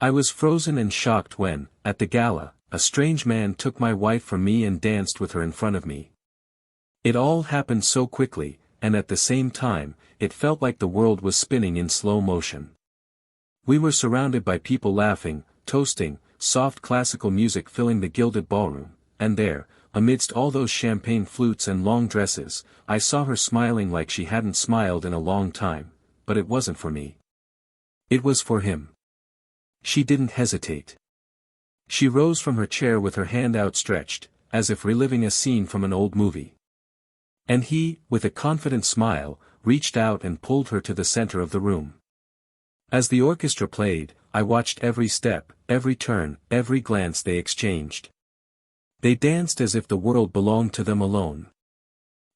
I was frozen and shocked when, at the gala, a strange man took my wife from me and danced with her in front of me. It all happened so quickly, and at the same time, it felt like the world was spinning in slow motion. We were surrounded by people laughing, toasting, soft classical music filling the gilded ballroom, and there, amidst all those champagne flutes and long dresses, I saw her smiling like she hadn't smiled in a long time, but it wasn't for me. It was for him. She didn't hesitate. She rose from her chair with her hand outstretched, as if reliving a scene from an old movie. And he, with a confident smile, reached out and pulled her to the center of the room. As the orchestra played, I watched every step, every turn, every glance they exchanged. They danced as if the world belonged to them alone.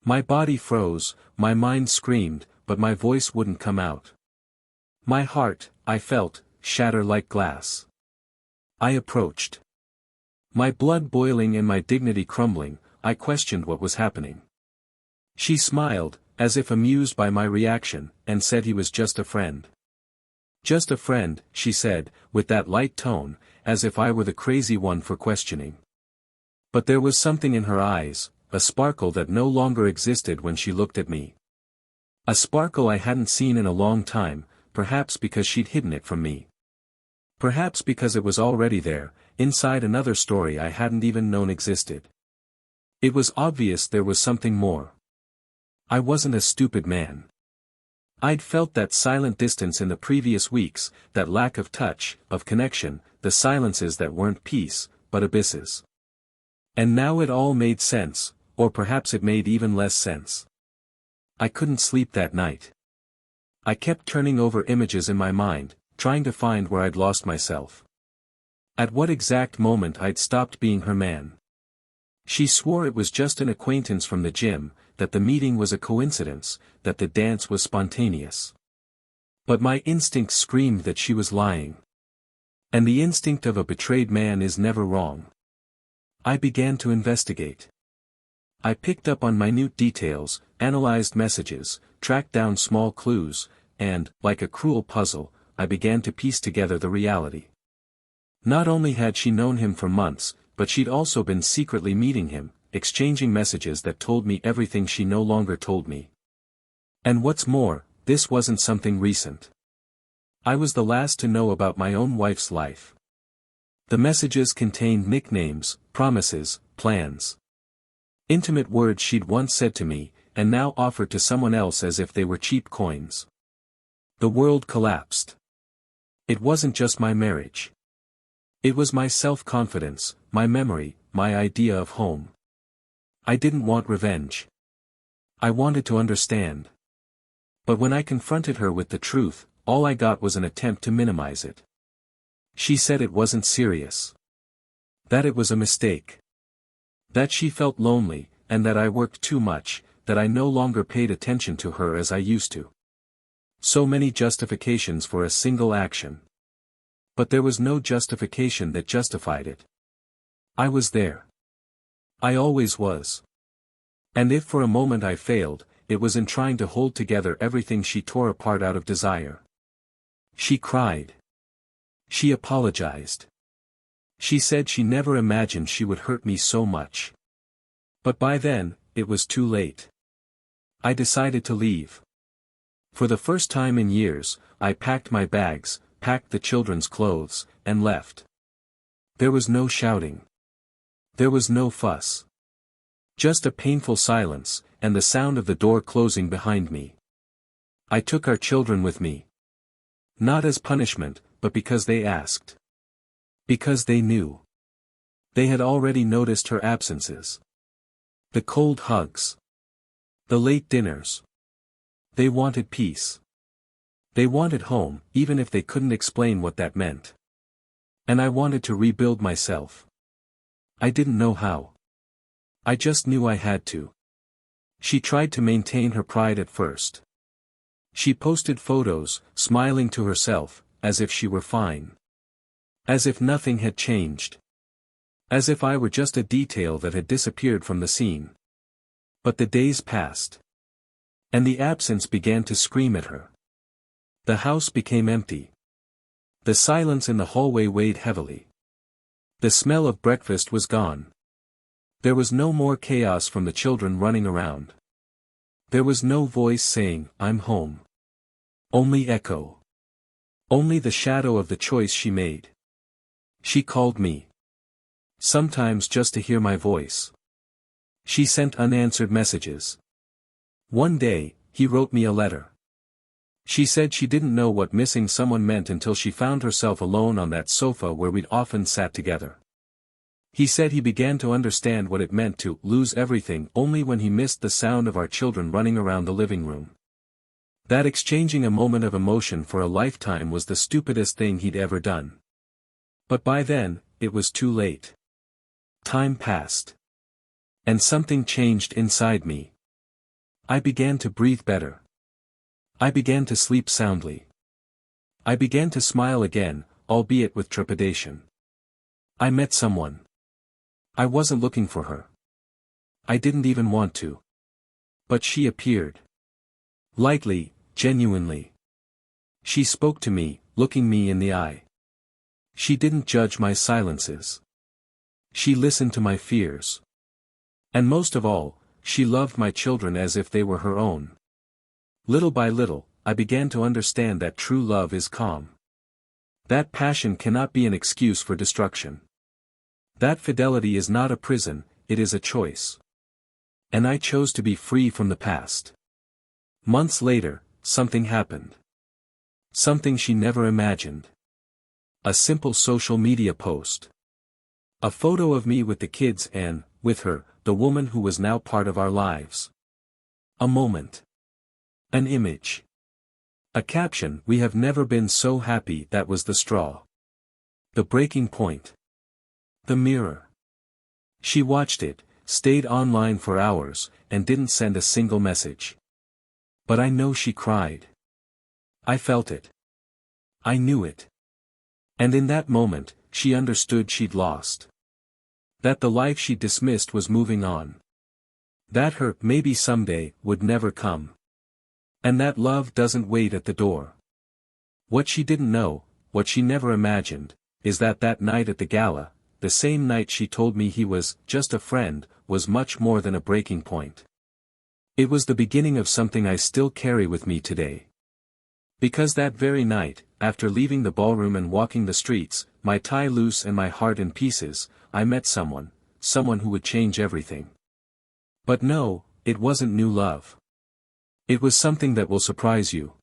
My body froze, my mind screamed, but my voice wouldn't come out. My heart, I felt, shatter like glass. I approached. My blood boiling and my dignity crumbling, I questioned what was happening. She smiled, as if amused by my reaction, and said he was just a friend. Just a friend, she said, with that light tone, as if I were the crazy one for questioning. But there was something in her eyes, a sparkle that no longer existed when she looked at me. A sparkle I hadn't seen in a long time, perhaps because she'd hidden it from me. Perhaps because it was already there, inside another story I hadn't even known existed. It was obvious there was something more. I wasn't a stupid man. I'd felt that silent distance in the previous weeks, that lack of touch, of connection, the silences that weren't peace, but abysses. And now it all made sense, or perhaps it made even less sense. I couldn't sleep that night. I kept turning over images in my mind, trying to find where I'd lost myself. At what exact moment I'd stopped being her man. She swore it was just an acquaintance from the gym, that the meeting was a coincidence, that the dance was spontaneous. But my instinct screamed that she was lying. And the instinct of a betrayed man is never wrong. I began to investigate. I picked up on minute details, analyzed messages, tracked down small clues, and, like a cruel puzzle, I began to piece together the reality. Not only had she known him for months, but she'd also been secretly meeting him, exchanging messages that told me everything she no longer told me. And what's more, this wasn't something recent. I was the last to know about my own wife's life. The messages contained nicknames, promises, plans. Intimate words she'd once said to me, and now offered to someone else as if they were cheap coins. The world collapsed. It wasn't just my marriage. It was my self-confidence, my memory, my idea of home. I didn't want revenge. I wanted to understand. But when I confronted her with the truth, all I got was an attempt to minimize it. She said it wasn't serious. That it was a mistake. That she felt lonely, and that I worked too much, that I no longer paid attention to her as I used to. So many justifications for a single action. But there was no justification that justified it. I was there. I always was. And if for a moment I failed, it was in trying to hold together everything she tore apart out of desire. She cried. She apologized. She said she never imagined she would hurt me so much. But by then, it was too late. I decided to leave. For the first time in years, I packed my bags, packed the children's clothes, and left. There was no shouting. There was no fuss. Just a painful silence, and the sound of the door closing behind me. I took our children with me. Not as punishment, but because they asked. Because they knew. They had already noticed her absences. The cold hugs. The late dinners. They wanted peace. They wanted home, even if they couldn't explain what that meant. And I wanted to rebuild myself. I didn't know how. I just knew I had to. She tried to maintain her pride at first. She posted photos, smiling to herself, as if she were fine. As if nothing had changed. As if I were just a detail that had disappeared from the scene. But the days passed. And the absence began to scream at her. The house became empty. The silence in the hallway weighed heavily. The smell of breakfast was gone. There was no more chaos from the children running around. There was no voice saying, "I'm home." Only echo. Only the shadow of the choice she made. She called me. Sometimes just to hear my voice. She sent unanswered messages. One day, he wrote me a letter. She said she didn't know what missing someone meant until she found herself alone on that sofa where we'd often sat together. He said he began to understand what it meant to lose everything only when he missed the sound of our children running around the living room. That exchanging a moment of emotion for a lifetime was the stupidest thing he'd ever done. But by then, it was too late. Time passed. And something changed inside me. I began to breathe better. I began to sleep soundly. I began to smile again, albeit with trepidation. I met someone. I wasn't looking for her. I didn't even want to. But she appeared. Lightly, genuinely. She spoke to me, looking me in the eye. She didn't judge my silences. She listened to my fears. And most of all, she loved my children as if they were her own. Little by little, I began to understand that true love is calm. That passion cannot be an excuse for destruction. That fidelity is not a prison, it is a choice. And I chose to be free from the past. Months later, something happened. Something she never imagined. A simple social media post. A photo of me with the kids and, with her, the woman who was now part of our lives. A moment. An image. A caption, "We have never been so happy." That was the straw. The breaking point. The mirror. She watched it, stayed online for hours, and didn't send a single message. But I know she cried. I felt it. I knew it. And in that moment, she understood she'd lost. That the life she dismissed was moving on. That her maybe someday would never come. And that love doesn't wait at the door. What she didn't know, what she never imagined, is that that night at the gala, the same night she told me he was just a friend, was much more than a breaking point. It was the beginning of something I still carry with me today. Because that very night, after leaving the ballroom and walking the streets, my tie loose and my heart in pieces, I met someone who would change everything. But no, it wasn't new love. It was something that will surprise you.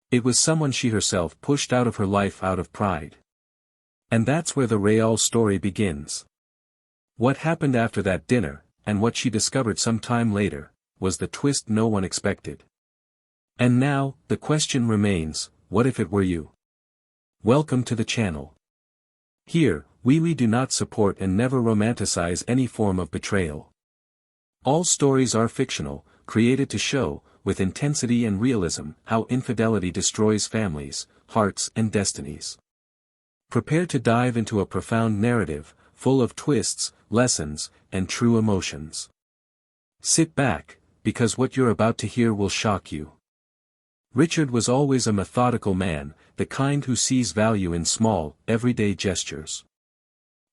It was someone she herself pushed out of her life out of pride. And that's where the real story begins. What happened after that dinner, and what she discovered some time later, was the twist no one expected. And now, the question remains, what if it were you? Welcome to the channel. Here, we do not support and never romanticize any form of betrayal. All stories are fictional, created to show, with intensity and realism, how infidelity destroys families, hearts and destinies. Prepare to dive into a profound narrative, full of twists, lessons, and true emotions. Sit back, because what you're about to hear will shock you. Richard was always a methodical man, the kind who sees value in small, everyday gestures.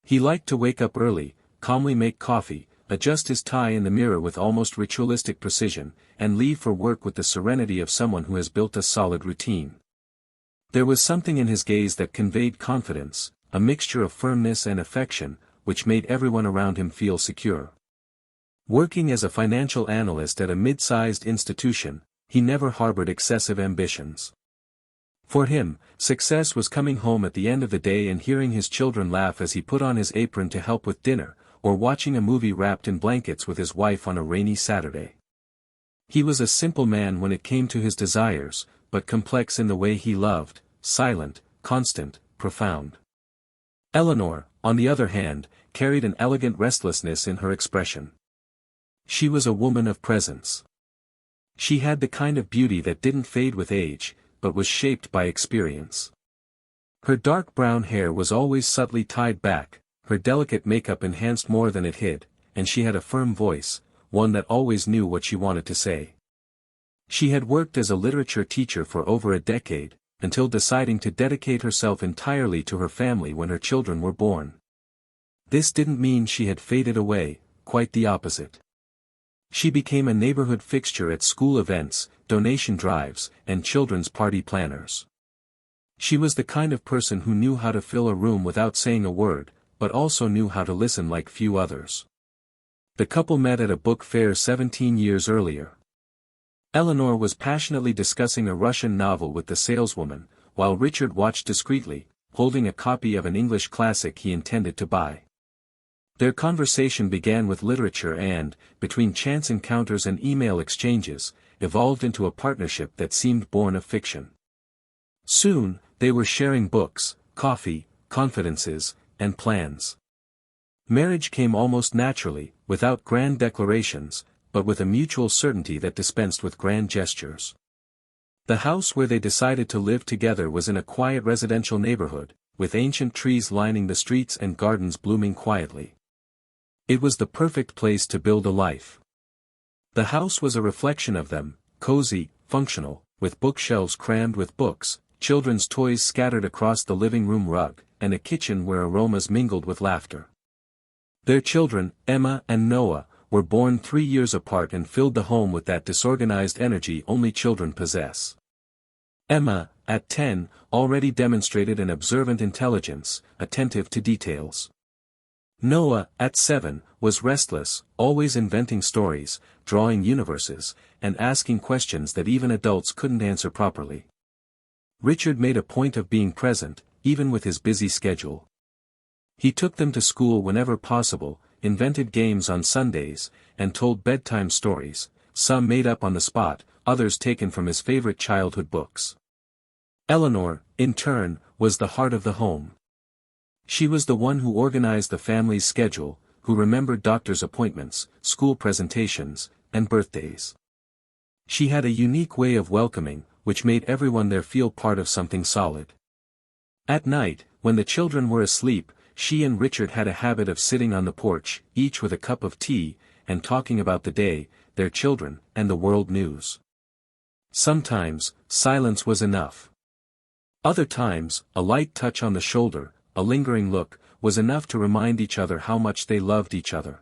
He liked to wake up early, calmly make coffee, adjust his tie in the mirror with almost ritualistic precision, and leave for work with the serenity of someone who has built a solid routine. There was something in his gaze that conveyed confidence, a mixture of firmness and affection, which made everyone around him feel secure. Working as a financial analyst at a mid-sized institution, he never harbored excessive ambitions. For him, success was coming home at the end of the day and hearing his children laugh as he put on his apron to help with dinner, or watching a movie wrapped in blankets with his wife on a rainy Saturday. He was a simple man when it came to his desires, but complex in the way he loved, silent, constant, profound. Eleanor, on the other hand, carried an elegant restlessness in her expression. She was a woman of presence. She had the kind of beauty that didn't fade with age, but was shaped by experience. Her dark brown hair was always subtly tied back, her delicate makeup enhanced more than it hid, and she had a firm voice, one that always knew what she wanted to say. She had worked as a literature teacher for over a decade, until deciding to dedicate herself entirely to her family when her children were born. This didn't mean she had faded away, quite the opposite. She became a neighborhood fixture at school events, donation drives, and children's party planners. She was the kind of person who knew how to fill a room without saying a word, but also knew how to listen like few others. The couple met at a book fair 17 years earlier. Eleanor was passionately discussing a Russian novel with the saleswoman, while Richard watched discreetly, holding a copy of an English classic he intended to buy. Their conversation began with literature and, between chance encounters and email exchanges, evolved into a partnership that seemed born of fiction. Soon, they were sharing books, coffee, confidences, and plans. Marriage came almost naturally, without grand declarations, but with a mutual certainty that dispensed with grand gestures. The house where they decided to live together was in a quiet residential neighborhood, with ancient trees lining the streets and gardens blooming quietly. It was the perfect place to build a life. The house was a reflection of them, cozy, functional, with bookshelves crammed with books, children's toys scattered across the living room rug, and a kitchen where aromas mingled with laughter. Their children, Emma and Noah, were born 3 years apart and filled the home with that disorganized energy only children possess. Emma, at 10, already demonstrated an observant intelligence, attentive to details. Noah, at 7, was restless, always inventing stories, drawing universes, and asking questions that even adults couldn't answer properly. Richard made a point of being present, even with his busy schedule. He took them to school whenever possible, invented games on Sundays, and told bedtime stories, some made up on the spot, others taken from his favorite childhood books. Eleanor, in turn, was the heart of the home. She was the one who organized the family's schedule, who remembered doctor's appointments, school presentations, and birthdays. She had a unique way of welcoming, which made everyone there feel part of something solid. At night, when the children were asleep, she and Richard had a habit of sitting on the porch, each with a cup of tea, and talking about the day, their children, and the world news. Sometimes, silence was enough. Other times, a light touch on the shoulder, a lingering look, was enough to remind each other how much they loved each other.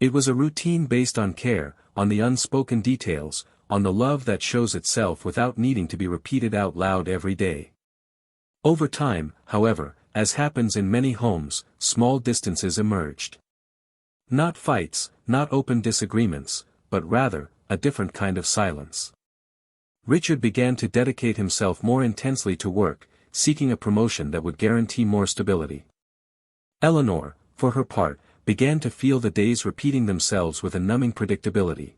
It was a routine based on care, on the unspoken details, on the love that shows itself without needing to be repeated out loud every day. Over time, however, as happens in many homes, small distances emerged. Not fights, not open disagreements, but rather, a different kind of silence. Richard began to dedicate himself more intensely to work, seeking a promotion that would guarantee more stability. Eleanor, for her part, began to feel the days repeating themselves with a numbing predictability.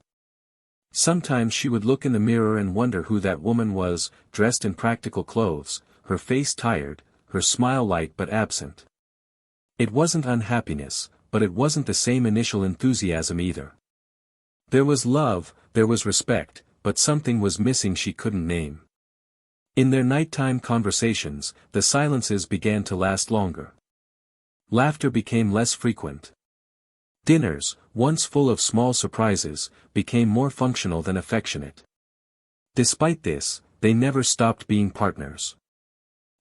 Sometimes she would look in the mirror and wonder who that woman was, dressed in practical clothes, her face tired, her smile light but absent. It wasn't unhappiness, but it wasn't the same initial enthusiasm either. There was love, there was respect, but something was missing she couldn't name. In their nighttime conversations, the silences began to last longer. Laughter became less frequent. Dinners, once full of small surprises, became more functional than affectionate. Despite this, they never stopped being partners.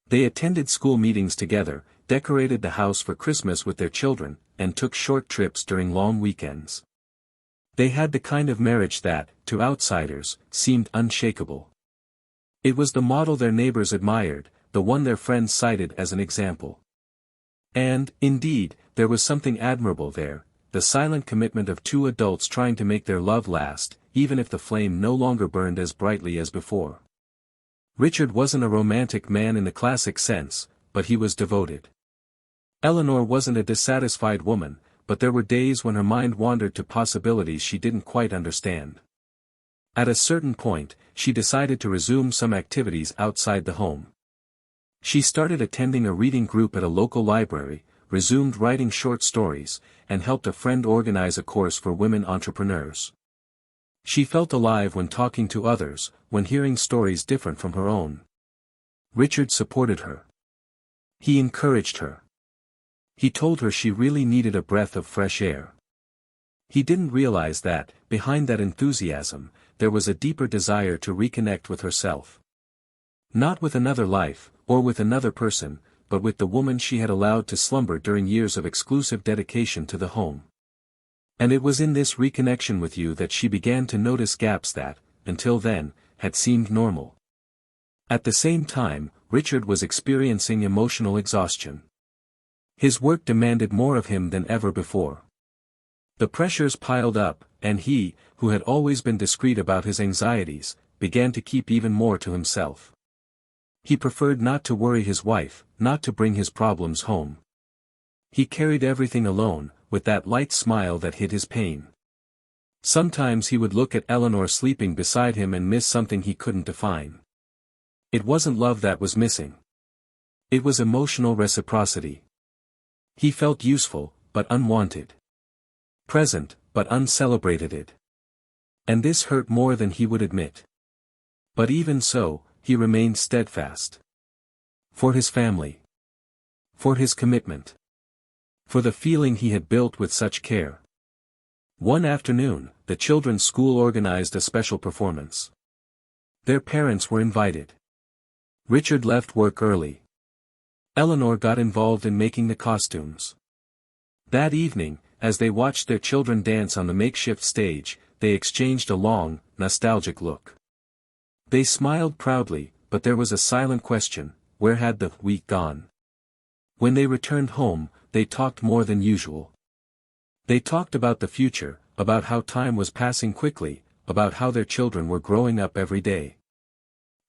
They attended school meetings together, decorated the house for Christmas with their children, and took short trips during long weekends. They had the kind of marriage that, to outsiders, seemed unshakable. It was the model their neighbors admired, the one their friends cited as an example. And, indeed, there was something admirable there, the silent commitment of two adults trying to make their love last, even if the flame no longer burned as brightly as before. Richard wasn't a romantic man in the classic sense, but he was devoted. Eleanor wasn't a dissatisfied woman, but there were days when her mind wandered to possibilities she didn't quite understand. At a certain point, she decided to resume some activities outside the home. She started attending a reading group at a local library, resumed writing short stories, and helped a friend organize a course for women entrepreneurs. She felt alive when talking to others, when hearing stories different from her own. Richard supported her. He encouraged her. He told her she really needed a breath of fresh air. He didn't realize that, behind that enthusiasm, there was a deeper desire to reconnect with herself. Not with another life, or with another person, but with the woman she had allowed to slumber during years of exclusive dedication to the home. And it was in this reconnection with you that she began to notice gaps that, until then, had seemed normal. At the same time, Richard was experiencing emotional exhaustion. His work demanded more of him than ever before. The pressures piled up, and he, who had always been discreet about his anxieties, began to keep even more to himself. He preferred not to worry his wife, not to bring his problems home. He carried everything alone, with that light smile that hid his pain. Sometimes he would look at Eleanor sleeping beside him and miss something he couldn't define. It wasn't love that was missing. It was emotional reciprocity. He felt useful, but unwanted. Present, but uncelebrated. And this hurt more than he would admit. But even so, he remained steadfast. For his family. For his commitment. For the feeling he had built with such care. One afternoon, the children's school organized a special performance. Their parents were invited. Richard left work early. Eleanor got involved in making the costumes. That evening, as they watched their children dance on the makeshift stage, they exchanged a long, nostalgic look. They smiled proudly, but there was a silent question: where had the week gone? When they returned home, they talked more than usual. They talked about the future, about how time was passing quickly, about how their children were growing up every day.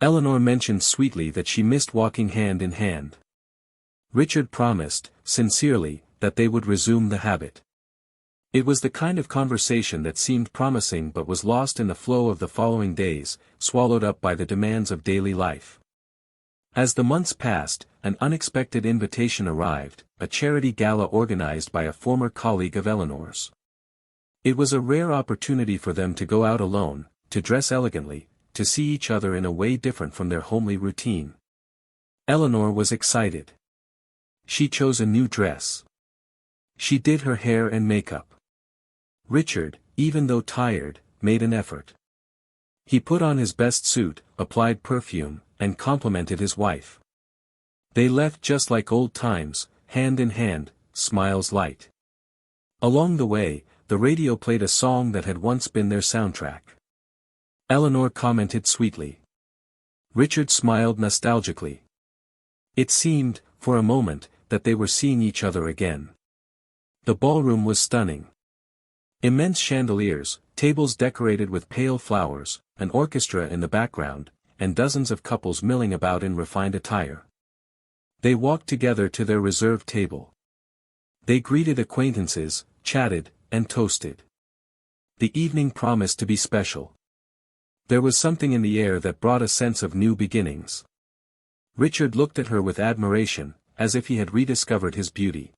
Eleanor mentioned sweetly that she missed walking hand in hand. Richard promised, sincerely, that they would resume the habit. It was the kind of conversation that seemed promising but was lost in the flow of the following days, swallowed up by the demands of daily life. As the months passed, an unexpected invitation arrived, a charity gala organized by a former colleague of Eleanor's. It was a rare opportunity for them to go out alone, to dress elegantly, to see each other in a way different from their homely routine. Eleanor was excited. She chose a new dress. She did her hair and makeup. Richard, even though tired, made an effort. He put on his best suit, applied perfume, and complimented his wife. They left just like old times, hand in hand, smiles light. Along the way, the radio played a song that had once been their soundtrack. Eleanor commented sweetly. Richard smiled nostalgically. It seemed, for a moment, that they were seeing each other again. The ballroom was stunning. Immense chandeliers, tables decorated with pale flowers, an orchestra in the background, and dozens of couples milling about in refined attire. They walked together to their reserved table. They greeted acquaintances, chatted, and toasted. The evening promised to be special. There was something in the air that brought a sense of new beginnings. Richard looked at her with admiration, as if he had rediscovered his beauty.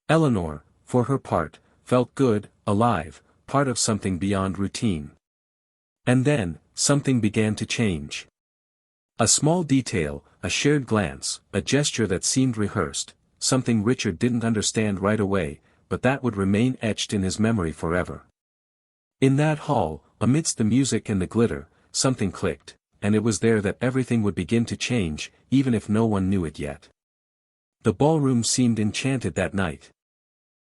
Eleanor, for her part, felt good, alive, part of something beyond routine. And then, something began to change. A small detail, a shared glance, a gesture that seemed rehearsed, something Richard didn't understand right away, but that would remain etched in his memory forever. In that hall, amidst the music and the glitter, something clicked, and it was there that everything would begin to change, even if no one knew it yet. The ballroom seemed enchanted that night.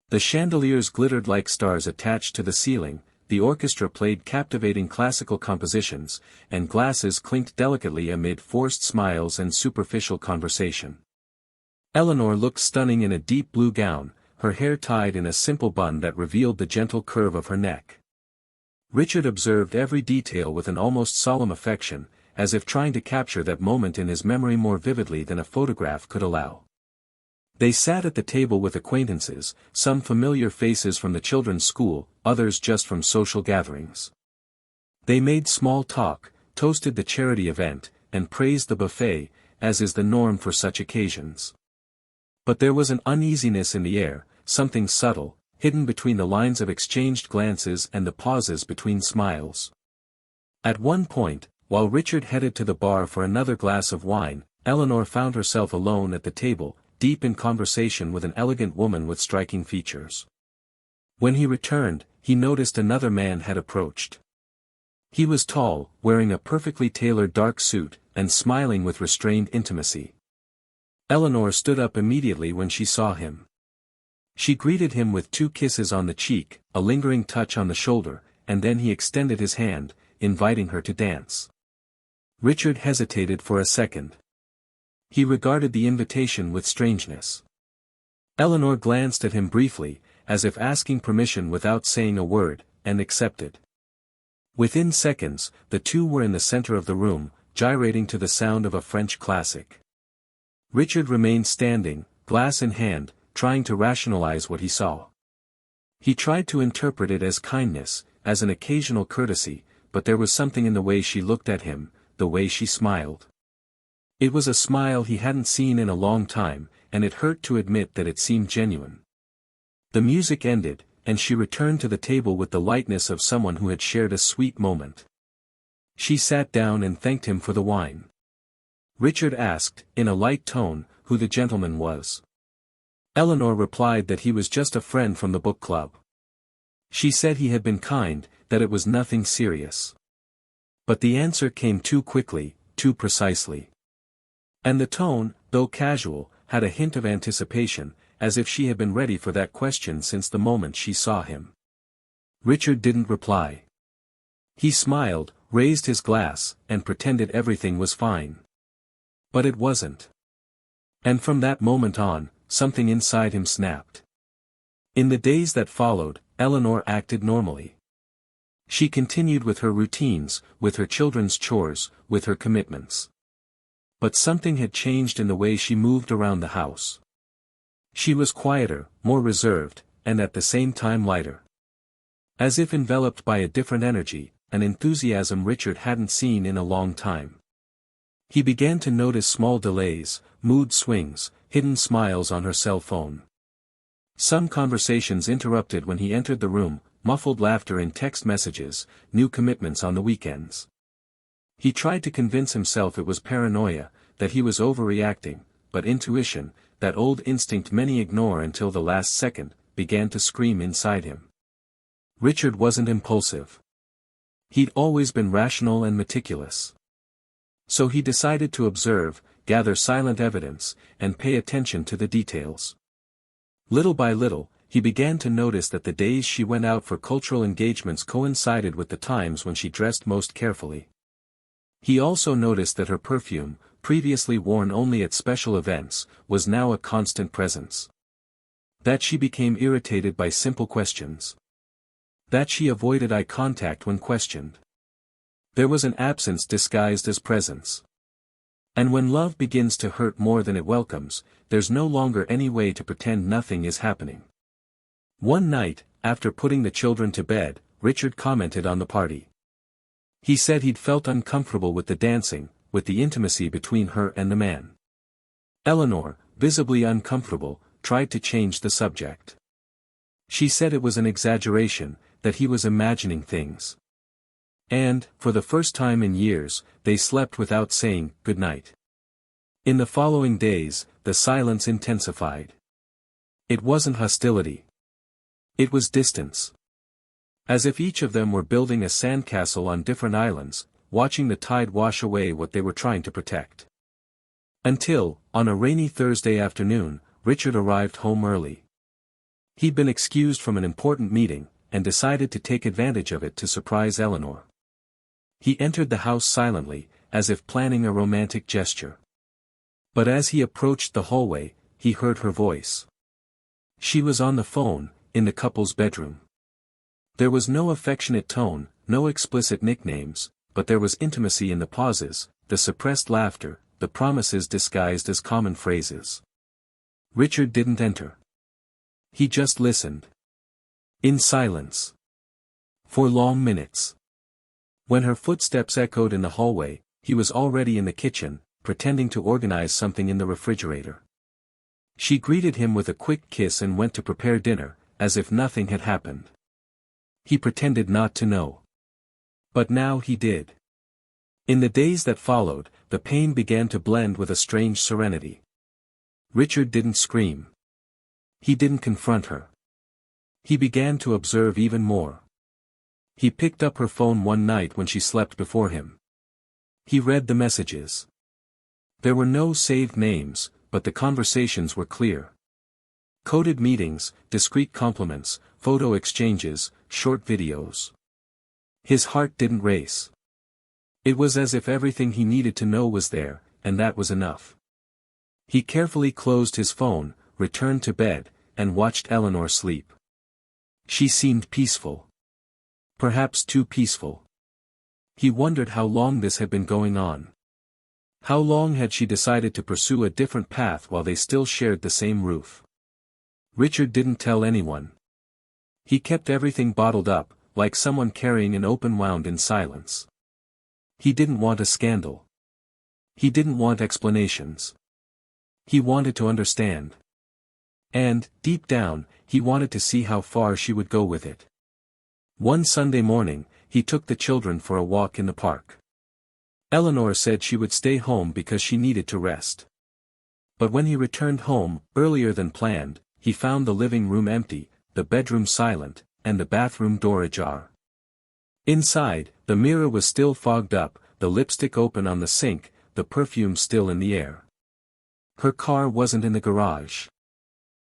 The chandeliers glittered like stars attached to the ceiling, the orchestra played captivating classical compositions, and glasses clinked delicately amid forced smiles and superficial conversation. Eleanor looked stunning in a deep blue gown, her hair tied in a simple bun that revealed the gentle curve of her neck. Richard observed every detail with an almost solemn affection, as if trying to capture that moment in his memory more vividly than a photograph could allow. They sat at the table with acquaintances, some familiar faces from the children's school, others just from social gatherings. They made small talk, toasted the charity event, and praised the buffet, as is the norm for such occasions. But there was an uneasiness in the air, something subtle, hidden between the lines of exchanged glances and the pauses between smiles. At one point, while Richard headed to the bar for another glass of wine, Eleanor found herself alone at the table, deep in conversation with an elegant woman with striking features. When he returned, he noticed another man had approached. He was tall, wearing a perfectly tailored dark suit, and smiling with restrained intimacy. Eleanor stood up immediately when she saw him. She greeted him with 2 kisses on the cheek, a lingering touch on the shoulder, and then he extended his hand, inviting her to dance. Richard hesitated for a second. He regarded the invitation with strangeness. Eleanor glanced at him briefly, as if asking permission without saying a word, and accepted. Within seconds, the two were in the center of the room, gyrating to the sound of a French classic. Richard remained standing, glass in hand, trying to rationalize what he saw. He tried to interpret it as kindness, as an occasional courtesy, but there was something in the way she looked at him, the way she smiled. It was a smile he hadn't seen in a long time, and it hurt to admit that it seemed genuine. The music ended, and she returned to the table with the lightness of someone who had shared a sweet moment. She sat down and thanked him for the wine. Richard asked, in a light tone, who the gentleman was. Eleanor replied that he was just a friend from the book club. She said he had been kind, that it was nothing serious. But the answer came too quickly, too precisely. And the tone, though casual, had a hint of anticipation, as if she had been ready for that question since the moment she saw him. Richard didn't reply. He smiled, raised his glass, and pretended everything was fine. But it wasn't. And from that moment on, something inside him snapped. In the days that followed, Eleanor acted normally. She continued with her routines, with her children's chores, with her commitments. But something had changed in the way she moved around the house. She was quieter, more reserved, and at the same time lighter. As if enveloped by a different energy, an enthusiasm Richard hadn't seen in a long time. He began to notice small delays, mood swings, hidden smiles on her cell phone. Some conversations interrupted when he entered the room, muffled laughter in text messages, new commitments on the weekends. He tried to convince himself it was paranoia, that he was overreacting, but intuition, that old instinct many ignore until the last second, began to scream inside him. Richard wasn't impulsive. He'd always been rational and meticulous. So he decided to observe, gather silent evidence, and pay attention to the details. Little by little, he began to notice that the days she went out for cultural engagements coincided with the times when she dressed most carefully. He also noticed that her perfume, previously worn only at special events, was now a constant presence. That she became irritated by simple questions. That she avoided eye contact when questioned. There was an absence disguised as presence. And when love begins to hurt more than it welcomes, there's no longer any way to pretend nothing is happening. One night, after putting the children to bed, Richard commented on the party. He said he'd felt uncomfortable with the dancing, with the intimacy between her and the man. Eleanor, visibly uncomfortable, tried to change the subject. She said it was an exaggeration, that he was imagining things. And, for the first time in years, they slept without saying goodnight. In the following days, the silence intensified. It wasn't hostility. It was distance. As if each of them were building a sandcastle on different islands, watching the tide wash away what they were trying to protect. Until, on a rainy Thursday afternoon, Richard arrived home early. He'd been excused from an important meeting, and decided to take advantage of it to surprise Eleanor. He entered the house silently, as if planning a romantic gesture. But as he approached the hallway, he heard her voice. She was on the phone, in the couple's bedroom. There was no affectionate tone, no explicit nicknames, but there was intimacy in the pauses, the suppressed laughter, the promises disguised as common phrases. Richard didn't enter. He just listened. In silence. For long minutes. When her footsteps echoed in the hallway, he was already in the kitchen, pretending to organize something in the refrigerator. She greeted him with a quick kiss and went to prepare dinner, as if nothing had happened. He pretended not to know. But now he did. In the days that followed, the pain began to blend with a strange serenity. Richard didn't scream. He didn't confront her. He began to observe even more. He picked up her phone one night when she slept before him. He read the messages. There were no saved names, but the conversations were clear. Coded meetings, discreet compliments, photo exchanges, short videos. His heart didn't race. It was as if everything he needed to know was there, and that was enough. He carefully closed his phone, returned to bed, and watched Eleanor sleep. She seemed peaceful. Perhaps too peaceful. He wondered how long this had been going on. How long had she decided to pursue a different path while they still shared the same roof? Richard didn't tell anyone. He kept everything bottled up, like someone carrying an open wound in silence. He didn't want a scandal. He didn't want explanations. He wanted to understand. And, deep down, he wanted to see how far she would go with it. One Sunday morning, he took the children for a walk in the park. Eleanor said she would stay home because she needed to rest. But when he returned home, earlier than planned, he found the living room empty, the bedroom silent, and the bathroom door ajar. Inside, the mirror was still fogged up, the lipstick open on the sink, the perfume still in the air. Her car wasn't in the garage.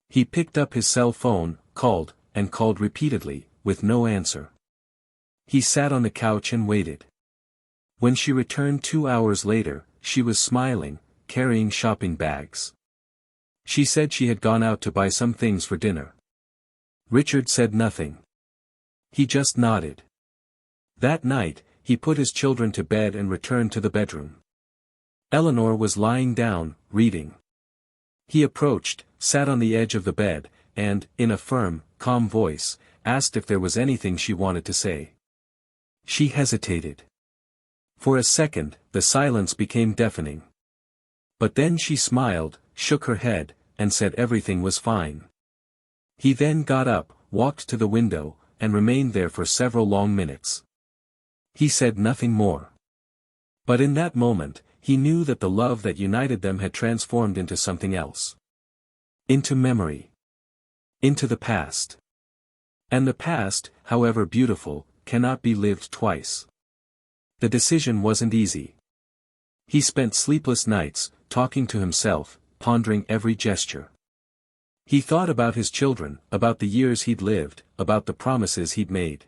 He picked up his cell phone, called, and called repeatedly, with no answer. He sat on the couch and waited. When she returned 2 hours later, she was smiling, carrying shopping bags. She said she had gone out to buy some things for dinner. Richard said nothing. He just nodded. That night, he put his children to bed and returned to the bedroom. Eleanor was lying down, reading. He approached, sat on the edge of the bed, and, in a firm, calm voice, asked if there was anything she wanted to say. She hesitated. For a second, the silence became deafening. But then she smiled, shook her head, and said everything was fine. He then got up, walked to the window, and remained there for several long minutes. He said nothing more. But in that moment, he knew that the love that united them had transformed into something else. Into memory. Into the past. And the past, however beautiful, cannot be lived twice. The decision wasn't easy. He spent sleepless nights, talking to himself, pondering every gesture. He thought about his children, about the years he'd lived, about the promises he'd made.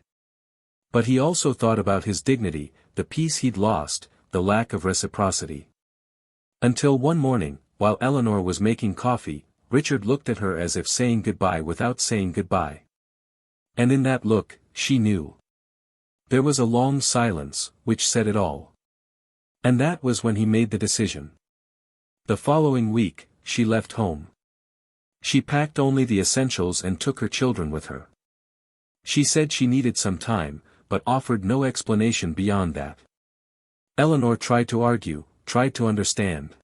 But he also thought about his dignity, the peace he'd lost, the lack of reciprocity. Until one morning, while Eleanor was making coffee, Richard looked at her as if saying goodbye without saying goodbye. And in that look, she knew. There was a long silence, which said it all. And that was when he made the decision. The following week, she left home. She packed only the essentials and took her children with her. She said she needed some time, but offered no explanation beyond that. Eleanor tried to argue, tried to understand.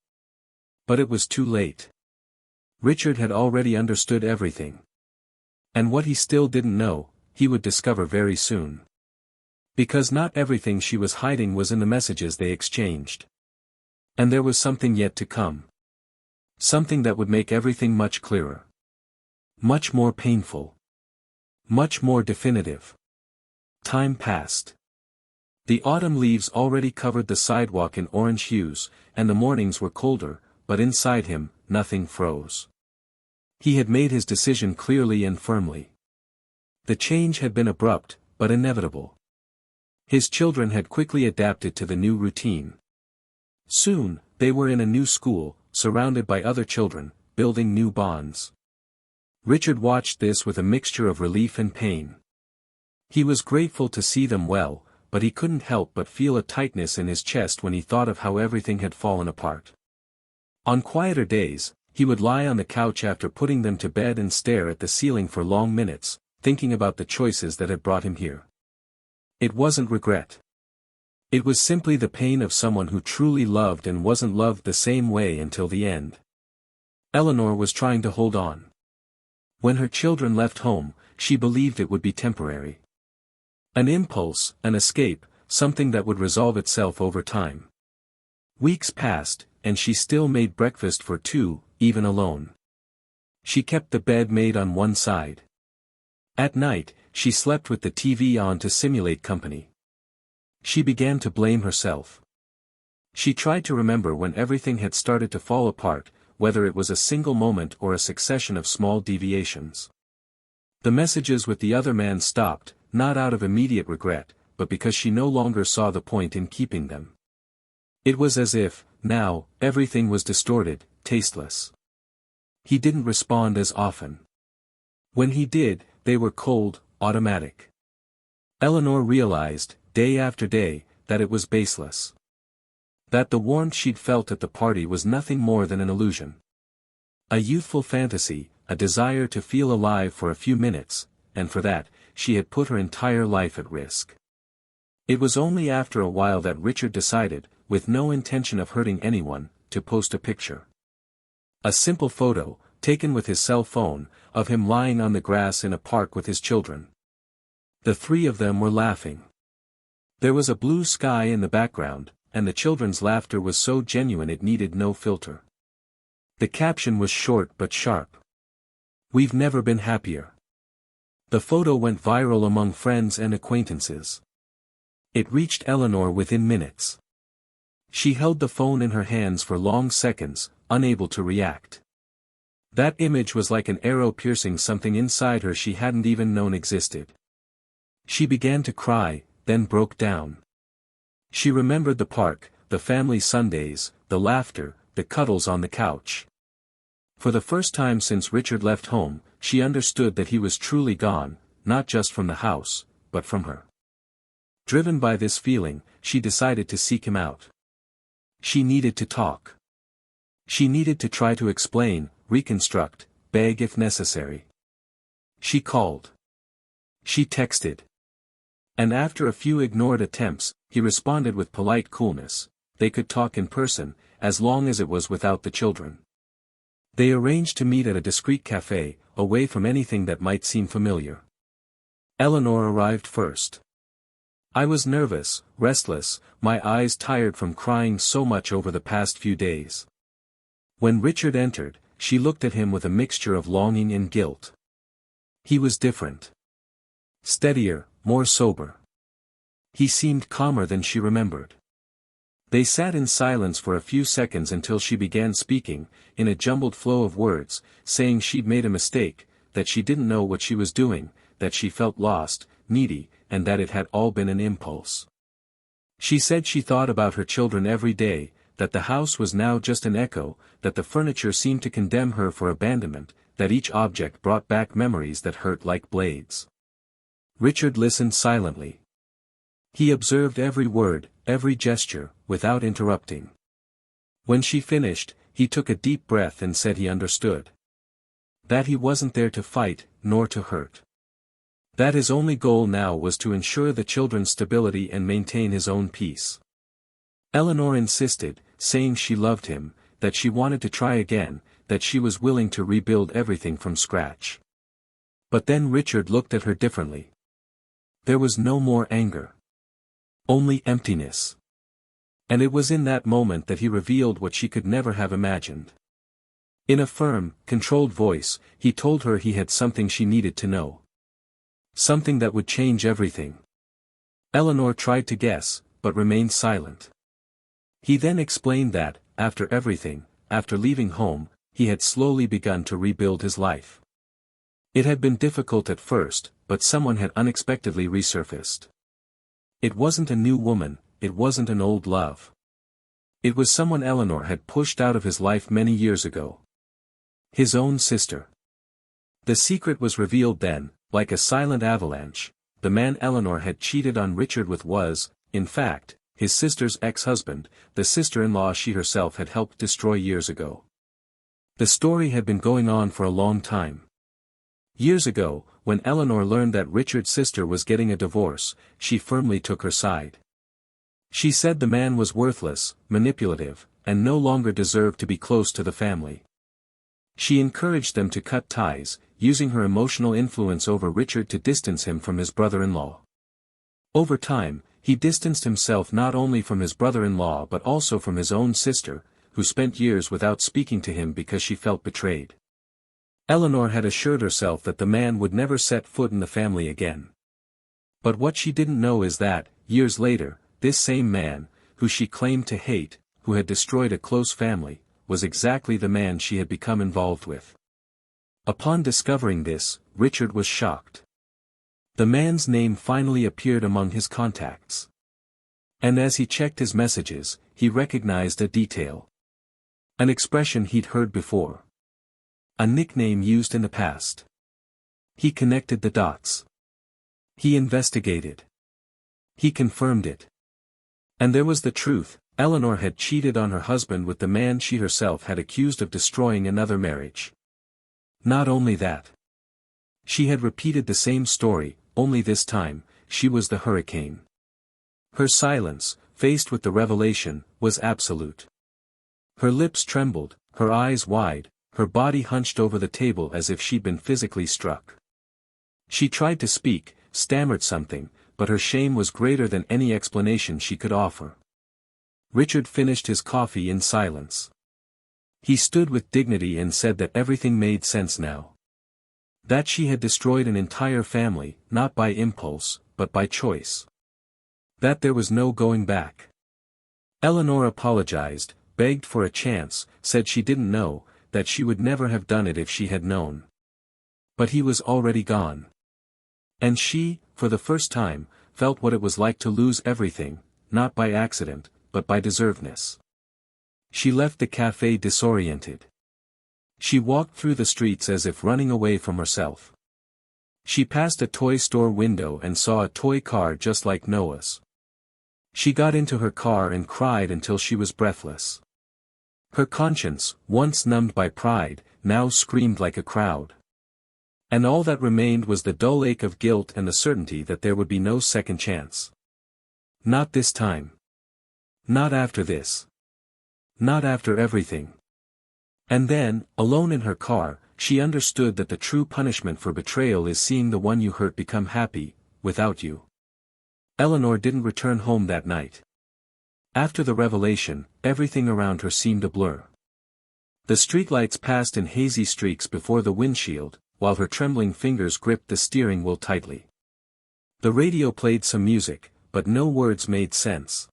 But it was too late. Richard had already understood everything. And what he still didn't know, he would discover very soon. Because not everything she was hiding was in the messages they exchanged. And there was something yet to come. Something that would make everything much clearer. Much more painful. Much more definitive. Time passed. The autumn leaves already covered the sidewalk in orange hues, and the mornings were colder, but inside him, nothing froze. He had made his decision clearly and firmly. The change had been abrupt, but inevitable. His children had quickly adapted to the new routine. Soon, they were in a new school, surrounded by other children, building new bonds. Richard watched this with a mixture of relief and pain. He was grateful to see them well, but he couldn't help but feel a tightness in his chest when he thought of how everything had fallen apart. On quieter days, he would lie on the couch after putting them to bed and stare at the ceiling for long minutes, thinking about the choices that had brought him here. It wasn't regret. It was simply the pain of someone who truly loved and wasn't loved the same way until the end. Eleanor was trying to hold on. When her children left home, she believed it would be temporary. An impulse, an escape, something that would resolve itself over time. Weeks passed, and she still made breakfast for two, even alone. She kept the bed made on one side. At night, she slept with the TV on to simulate company. She began to blame herself. She tried to remember when everything had started to fall apart, whether it was a single moment or a succession of small deviations. The messages with the other man stopped, not out of immediate regret, but because she no longer saw the point in keeping them. It was as if, now, everything was distorted, tasteless. He didn't respond as often. When he did, they were cold, automatic. Eleanor realized, day after day, that it was baseless. That the warmth she'd felt at the party was nothing more than an illusion. A youthful fantasy, a desire to feel alive for a few minutes, and for that, she had put her entire life at risk. It was only after a while that Richard decided, with no intention of hurting anyone, to post a picture. A simple photo, taken with his cell phone, of him lying on the grass in a park with his children. The three of them were laughing. There was a blue sky in the background, and the children's laughter was so genuine it needed no filter. The caption was short but sharp. "We've never been happier." The photo went viral among friends and acquaintances. It reached Eleanor within minutes. She held the phone in her hands for long seconds, unable to react. That image was like an arrow piercing something inside her she hadn't even known existed. She began to cry, then broke down. She remembered the park, the family Sundays, the laughter, the cuddles on the couch. For the first time since Richard left home, she understood that he was truly gone, not just from the house, but from her. Driven by this feeling, she decided to seek him out. She needed to talk. She needed to try to explain, reconstruct, beg if necessary. She called. She texted. And after a few ignored attempts, he responded with polite coolness. They could talk in person, as long as it was without the children. They arranged to meet at a discreet cafe, away from anything that might seem familiar. Eleanor arrived first. "I was nervous, restless, my eyes tired from crying so much over the past few days." When Richard entered, she looked at him with a mixture of longing and guilt. He was different. Steadier, more sober. He seemed calmer than she remembered. They sat in silence for a few seconds until she began speaking, in a jumbled flow of words, saying she'd made a mistake, that she didn't know what she was doing, that she felt lost, needy, and that it had all been an impulse. She said she thought about her children every day, that the house was now just an echo, that the furniture seemed to condemn her for abandonment, that each object brought back memories that hurt like blades. Richard listened silently. He observed every word, every gesture, without interrupting. When she finished, he took a deep breath and said he understood. That he wasn't there to fight, nor to hurt. That his only goal now was to ensure the children's stability and maintain his own peace. Eleanor insisted, saying she loved him, that she wanted to try again, that she was willing to rebuild everything from scratch. But then Richard looked at her differently. There was no more anger. Only emptiness. And it was in that moment that he revealed what she could never have imagined. In a firm, controlled voice, he told her he had something she needed to know. Something that would change everything. Eleanor tried to guess, but remained silent. He then explained that, after everything, after leaving home, he had slowly begun to rebuild his life. It had been difficult at first, but someone had unexpectedly resurfaced. It wasn't a new woman, it wasn't an old love. It was someone Eleanor had pushed out of his life many years ago. His own sister. The secret was revealed then, like a silent avalanche. The man Eleanor had cheated on Richard with was, in fact, his sister's ex-husband, the sister-in-law she herself had helped destroy years ago. The story had been going on for a long time. Years ago, when Eleanor learned that Richard's sister was getting a divorce, she firmly took her side. She said the man was worthless, manipulative, and no longer deserved to be close to the family. She encouraged them to cut ties, using her emotional influence over Richard to distance him from his brother-in-law. Over time, he distanced himself not only from his brother-in-law but also from his own sister, who spent years without speaking to him because she felt betrayed. Eleanor had assured herself that the man would never set foot in the family again. But what she didn't know is that, years later, this same man, who she claimed to hate, who had destroyed a close family, was exactly the man she had become involved with. Upon discovering this, Richard was shocked. The man's name finally appeared among his contacts. And as he checked his messages, he recognized a detail. An expression he'd heard before. A nickname used in the past. He connected the dots. He investigated. He confirmed it. And there was the truth, Eleanor had cheated on her husband with the man she herself had accused of destroying another marriage. Not only that. She had repeated the same story, only this time, she was the hurricane. Her silence, faced with the revelation, was absolute. Her lips trembled, her eyes wide, her body hunched over the table as if she'd been physically struck. She tried to speak, stammered something, but her shame was greater than any explanation she could offer. Richard finished his coffee in silence. He stood with dignity and said that everything made sense now. That she had destroyed an entire family, not by impulse, but by choice. That there was no going back. Eleanor apologized, begged for a chance, said she didn't know, that she would never have done it if she had known. But he was already gone. And she, for the first time, felt what it was like to lose everything, not by accident, but by deservedness. She left the cafe disoriented. She walked through the streets as if running away from herself. She passed a toy store window and saw a toy car just like Noah's. She got into her car and cried until she was breathless. Her conscience, once numbed by pride, now screamed like a crowd. And all that remained was the dull ache of guilt and the certainty that there would be no second chance. Not this time. Not after this. Not after everything. And then, alone in her car, she understood that the true punishment for betrayal is seeing the one you hurt become happy, without you. Eleanor didn't return home that night. After the revelation, everything around her seemed a blur. The streetlights passed in hazy streaks before the windshield, while her trembling fingers gripped the steering wheel tightly. The radio played some music, but no words made sense.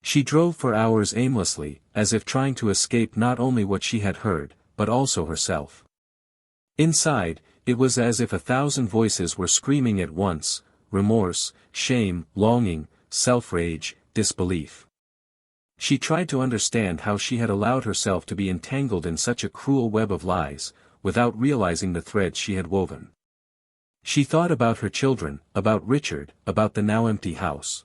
She drove for hours aimlessly, as if trying to escape not only what she had heard, but also herself. Inside, it was as if 1,000 voices were screaming at once: remorse, shame, longing, self-rage, disbelief. She tried to understand how she had allowed herself to be entangled in such a cruel web of lies, without realizing the threads she had woven. She thought about her children, about Richard, about the now empty house.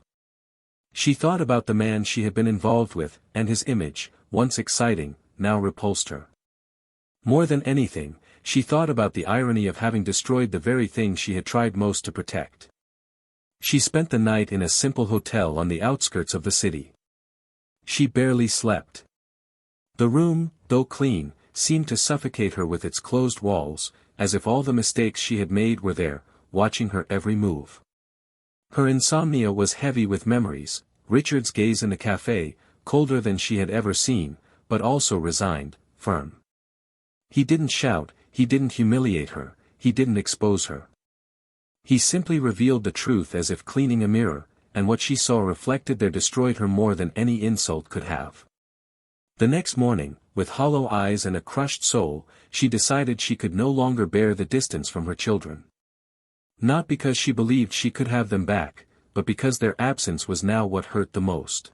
She thought about the man she had been involved with, and his image, once exciting, now repulsed her. More than anything, she thought about the irony of having destroyed the very thing she had tried most to protect. She spent the night in a simple hotel on the outskirts of the city. She barely slept. The room, though clean, seemed to suffocate her with its closed walls, as if all the mistakes she had made were there, watching her every move. Her insomnia was heavy with memories, Richard's gaze in the cafe, colder than she had ever seen, but also resigned, firm. He didn't shout, he didn't humiliate her, he didn't expose her. He simply revealed the truth as if cleaning a mirror, and what she saw reflected there destroyed her more than any insult could have. The next morning, with hollow eyes and a crushed soul, she decided she could no longer bear the distance from her children. Not because she believed she could have them back, but because their absence was now what hurt the most.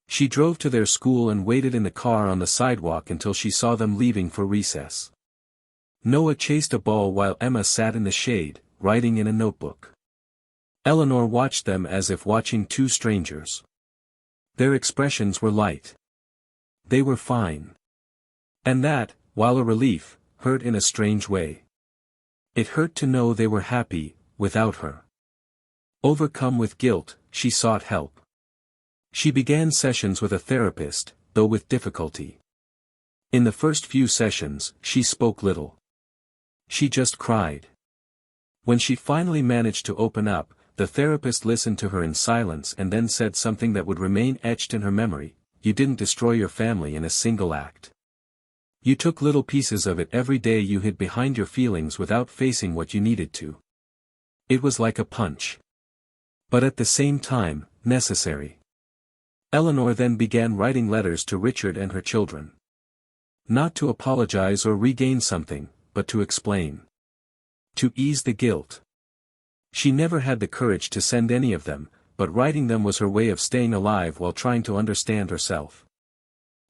She drove to their school and waited in the car on the sidewalk until she saw them leaving for recess. Noah chased a ball while Emma sat in the shade, writing in a notebook. Eleanor watched them as if watching two strangers. Their expressions were light. They were fine. And that, while a relief, hurt in a strange way. It hurt to know they were happy, without her. Overcome with guilt, she sought help. She began sessions with a therapist, though with difficulty. In the first few sessions, she spoke little. She just cried. When she finally managed to open up, the therapist listened to her in silence and then said something that would remain etched in her memory: "You didn't destroy your family in a single act. You took little pieces of it every day. You hid behind your feelings without facing what you needed to. It was like a punch. But at the same time, necessary. Eleanor then began writing letters to Richard and her children. Not to apologize or regain something, but to explain. To ease the guilt. She never had the courage to send any of them, but writing them was her way of staying alive while trying to understand herself.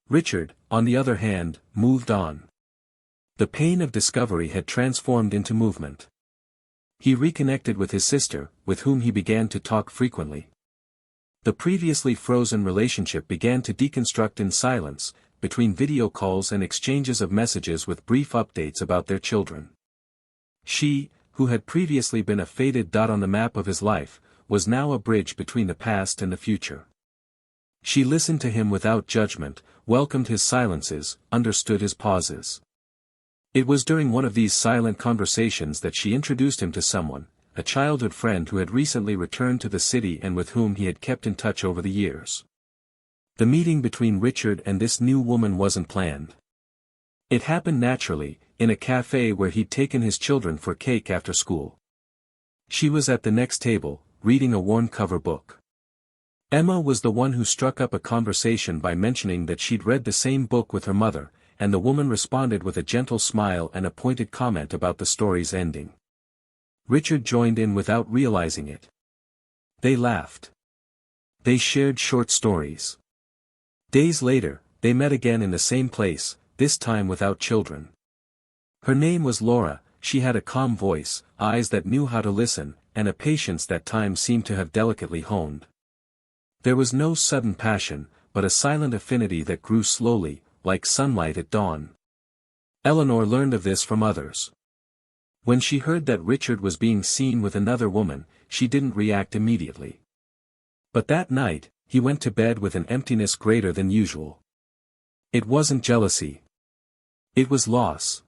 Richard, on the other hand, moved on. The pain of discovery had transformed into movement. He reconnected with his sister, with whom he began to talk frequently. The previously frozen relationship began to deconstruct in silence, between video calls and exchanges of messages with brief updates about their children. She, who had previously been a faded dot on the map of his life, was now a bridge between the past and the future. She listened to him without judgment, welcomed his silences, understood his pauses. It was during one of these silent conversations that she introduced him to someone, a childhood friend who had recently returned to the city and with whom he had kept in touch over the years. The meeting between Richard and this new woman wasn't planned. It happened naturally, in a cafe where he'd taken his children for cake after school. She was at the next table, reading a worn-cover book. Emma was the one who struck up a conversation by mentioning that she'd read the same book with her mother, and the woman responded with a gentle smile and a pointed comment about the story's ending. Richard joined in without realizing it. They laughed. They shared short stories. Days later, they met again in the same place, this time without children. Her name was Laura. She had a calm voice, eyes that knew how to listen, and a patience that time seemed to have delicately honed. There was no sudden passion, but a silent affinity that grew slowly, like sunlight at dawn. Eleanor learned of this from others. When she heard that Richard was being seen with another woman, she didn't react immediately. But that night, he went to bed with an emptiness greater than usual. It wasn't jealousy. It was loss.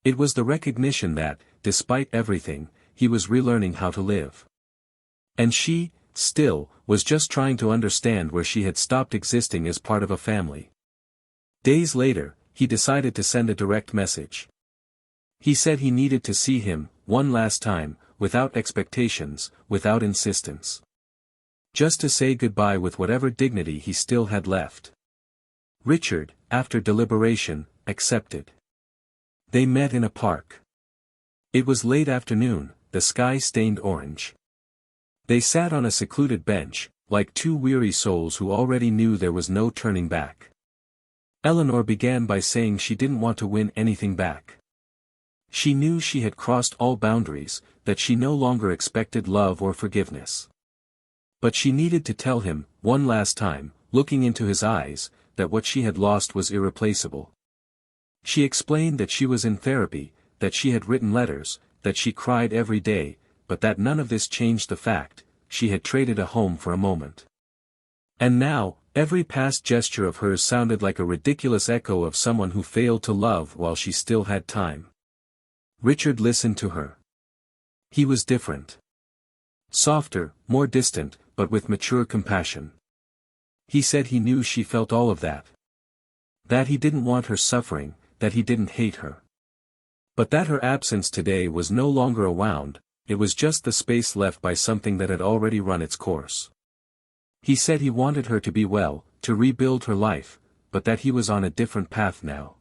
It was the recognition that, despite everything, he was relearning how to live. And she, still, was just trying to understand where she had stopped existing as part of a family. Days later, he decided to send a direct message. He said he needed to see him, one last time, without expectations, without insistence. Just to say goodbye with whatever dignity he still had left. Richard, after deliberation, accepted. They met in a park. It was late afternoon, the sky stained orange. They sat on a secluded bench, like two weary souls who already knew there was no turning back. Eleanor began by saying she didn't want to win anything back. She knew she had crossed all boundaries, that she no longer expected love or forgiveness. But she needed to tell him, one last time, looking into his eyes, that what she had lost was irreplaceable. She explained that she was in therapy, that she had written letters, that she cried every day, but that none of this changed the fact, she had traded a home for a moment. And now, every past gesture of hers sounded like a ridiculous echo of someone who failed to love while she still had time. Richard listened to her. He was different. Softer, more distant, but with mature compassion. He said he knew she felt all of that. That he didn't want her suffering, that he didn't hate her. But that her absence today was no longer a wound, it was just the space left by something that had already run its course. He said he wanted her to be well, to rebuild her life, but that he was on a different path now.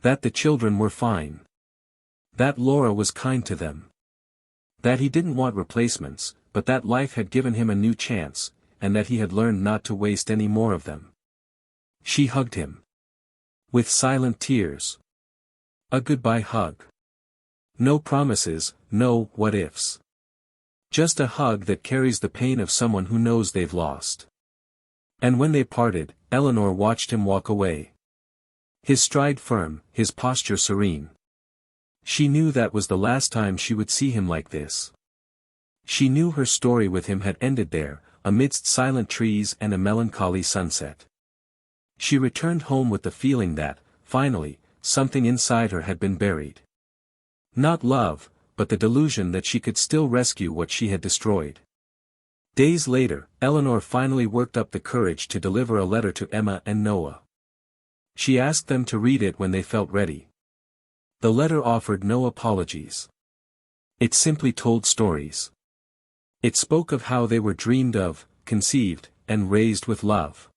That the children were fine. That Laura was kind to them. That he didn't want replacements, but that life had given him a new chance, and that he had learned not to waste any more of them. She hugged him. With silent tears. A goodbye hug. No promises, no what-ifs. Just a hug that carries the pain of someone who knows they've lost. And when they parted, Eleanor watched him walk away. His stride firm, his posture serene. She knew that was the last time she would see him like this. She knew her story with him had ended there, amidst silent trees and a melancholy sunset. She returned home with the feeling that, finally, something inside her had been buried. Not love, but the delusion that she could still rescue what she had destroyed. Days later, Eleanor finally worked up the courage to deliver a letter to Emma and Noah. She asked them to read it when they felt ready. The letter offered no apologies. It simply told stories. It spoke of how they were dreamed of, conceived, and raised with love.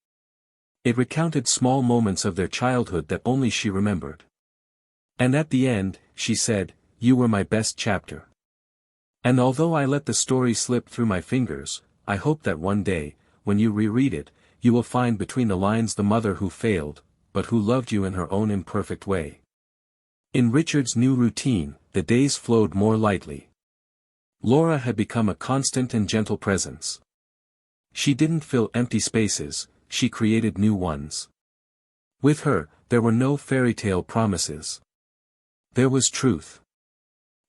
It recounted small moments of their childhood that only she remembered. And at the end, she said, "You were my best chapter. And although I let the story slip through my fingers, I hope that one day, when you reread it, you will find between the lines the mother who failed, but who loved you in her own imperfect way." In Richard's new routine, the days flowed more lightly. Laura had become a constant and gentle presence. She didn't fill empty spaces, she created new ones. With her, there were no fairy tale promises. There was truth.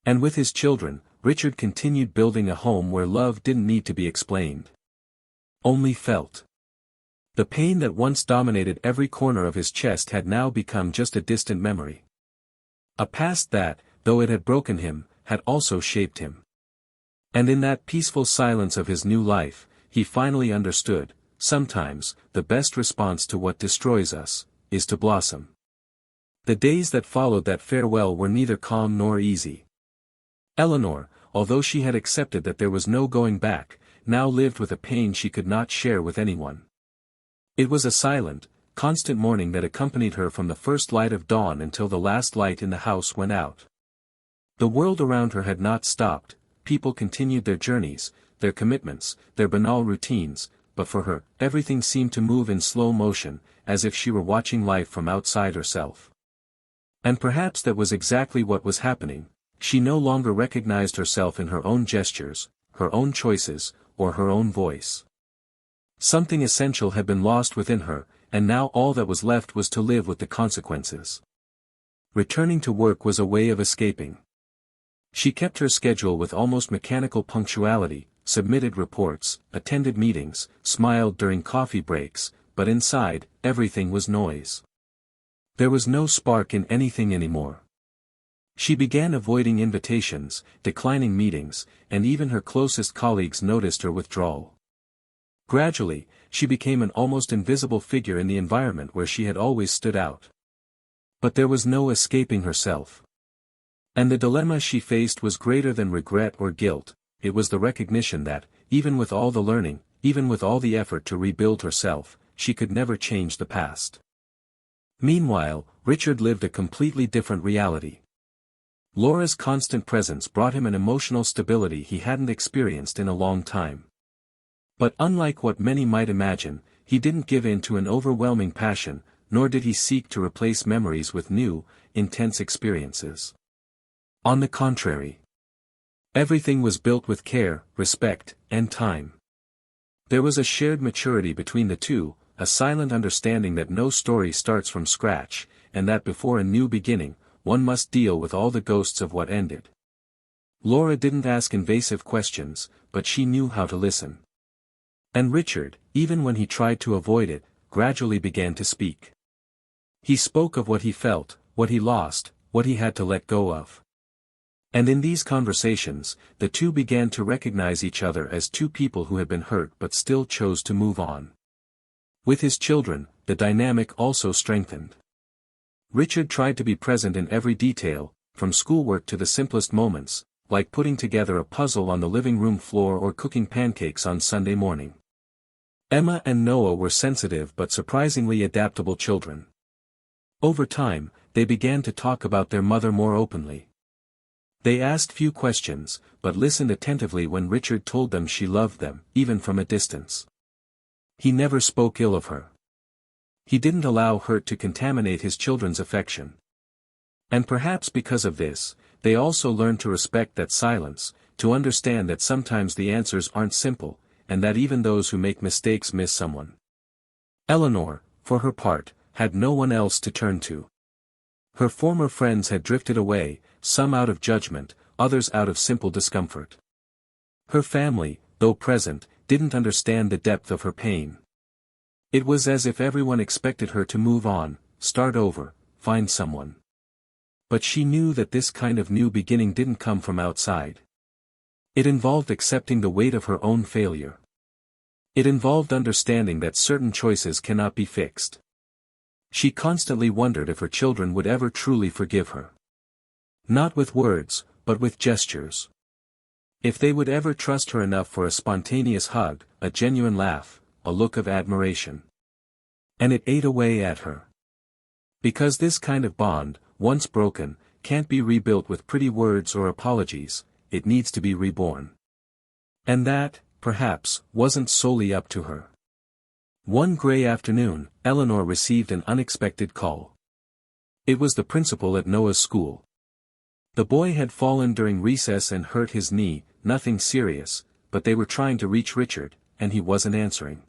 And with his children, Richard continued building a home where love didn't need to be explained. Only felt. The pain that once dominated every corner of his chest had now become just a distant memory. A past that, though it had broken him, had also shaped him. And in that peaceful silence of his new life, he finally understood, sometimes, the best response to what destroys us, is to blossom. The days that followed that farewell were neither calm nor easy. Eleanor, although she had accepted that there was no going back, now lived with a pain she could not share with anyone. It was a silent, constant mourning that accompanied her from the first light of dawn until the last light in the house went out. The world around her had not stopped, people continued their journeys, their commitments, their banal routines, but for her, everything seemed to move in slow motion, as if she were watching life from outside herself. And perhaps that was exactly what was happening. She no longer recognized herself in her own gestures, her own choices, or her own voice. Something essential had been lost within her, and now all that was left was to live with the consequences. Returning to work was a way of escaping. She kept her schedule with almost mechanical punctuality, submitted reports, attended meetings, smiled during coffee breaks, but inside, everything was noise. There was no spark in anything anymore. She began avoiding invitations, declining meetings, and even her closest colleagues noticed her withdrawal. Gradually, she became an almost invisible figure in the environment where she had always stood out. But there was no escaping herself. And the dilemma she faced was greater than regret or guilt. It was the recognition that, even with all the learning, even with all the effort to rebuild herself, she could never change the past. Meanwhile, Richard lived a completely different reality. Laura's constant presence brought him an emotional stability he hadn't experienced in a long time. But unlike what many might imagine, he didn't give in to an overwhelming passion, nor did he seek to replace memories with new, intense experiences. On the contrary. Everything was built with care, respect, and time. There was a shared maturity between the two, a silent understanding that no story starts from scratch, and that before a new beginning, one must deal with all the ghosts of what ended. Laura didn't ask invasive questions, but she knew how to listen. And Richard, even when he tried to avoid it, gradually began to speak. He spoke of what he felt, what he lost, what he had to let go of. And in these conversations, the two began to recognize each other as two people who had been hurt but still chose to move on. With his children, the dynamic also strengthened. Richard tried to be present in every detail, from schoolwork to the simplest moments, like putting together a puzzle on the living room floor or cooking pancakes on Sunday morning. Emma and Noah were sensitive but surprisingly adaptable children. Over time, they began to talk about their mother more openly. They asked few questions, but listened attentively when Richard told them she loved them, even from a distance. He never spoke ill of her. He didn't allow hurt to contaminate his children's affection. And perhaps because of this, they also learned to respect that silence, to understand that sometimes the answers aren't simple, and that even those who make mistakes miss someone. Eleanor, for her part, had no one else to turn to. Her former friends had drifted away, some out of judgment, others out of simple discomfort. Her family, though present, didn't understand the depth of her pain. It was as if everyone expected her to move on, start over, find someone. But she knew that this kind of new beginning didn't come from outside. It involved accepting the weight of her own failure. It involved understanding that certain choices cannot be fixed. She constantly wondered if her children would ever truly forgive her. Not with words, but with gestures. If they would ever trust her enough for a spontaneous hug, a genuine laugh, a look of admiration. And it ate away at her. Because this kind of bond, once broken, can't be rebuilt with pretty words or apologies, it needs to be reborn. And that, perhaps, wasn't solely up to her. One gray afternoon, Eleanor received an unexpected call. It was the principal at Noah's school. The boy had fallen during recess and hurt his knee, nothing serious, but they were trying to reach Richard, and he wasn't answering.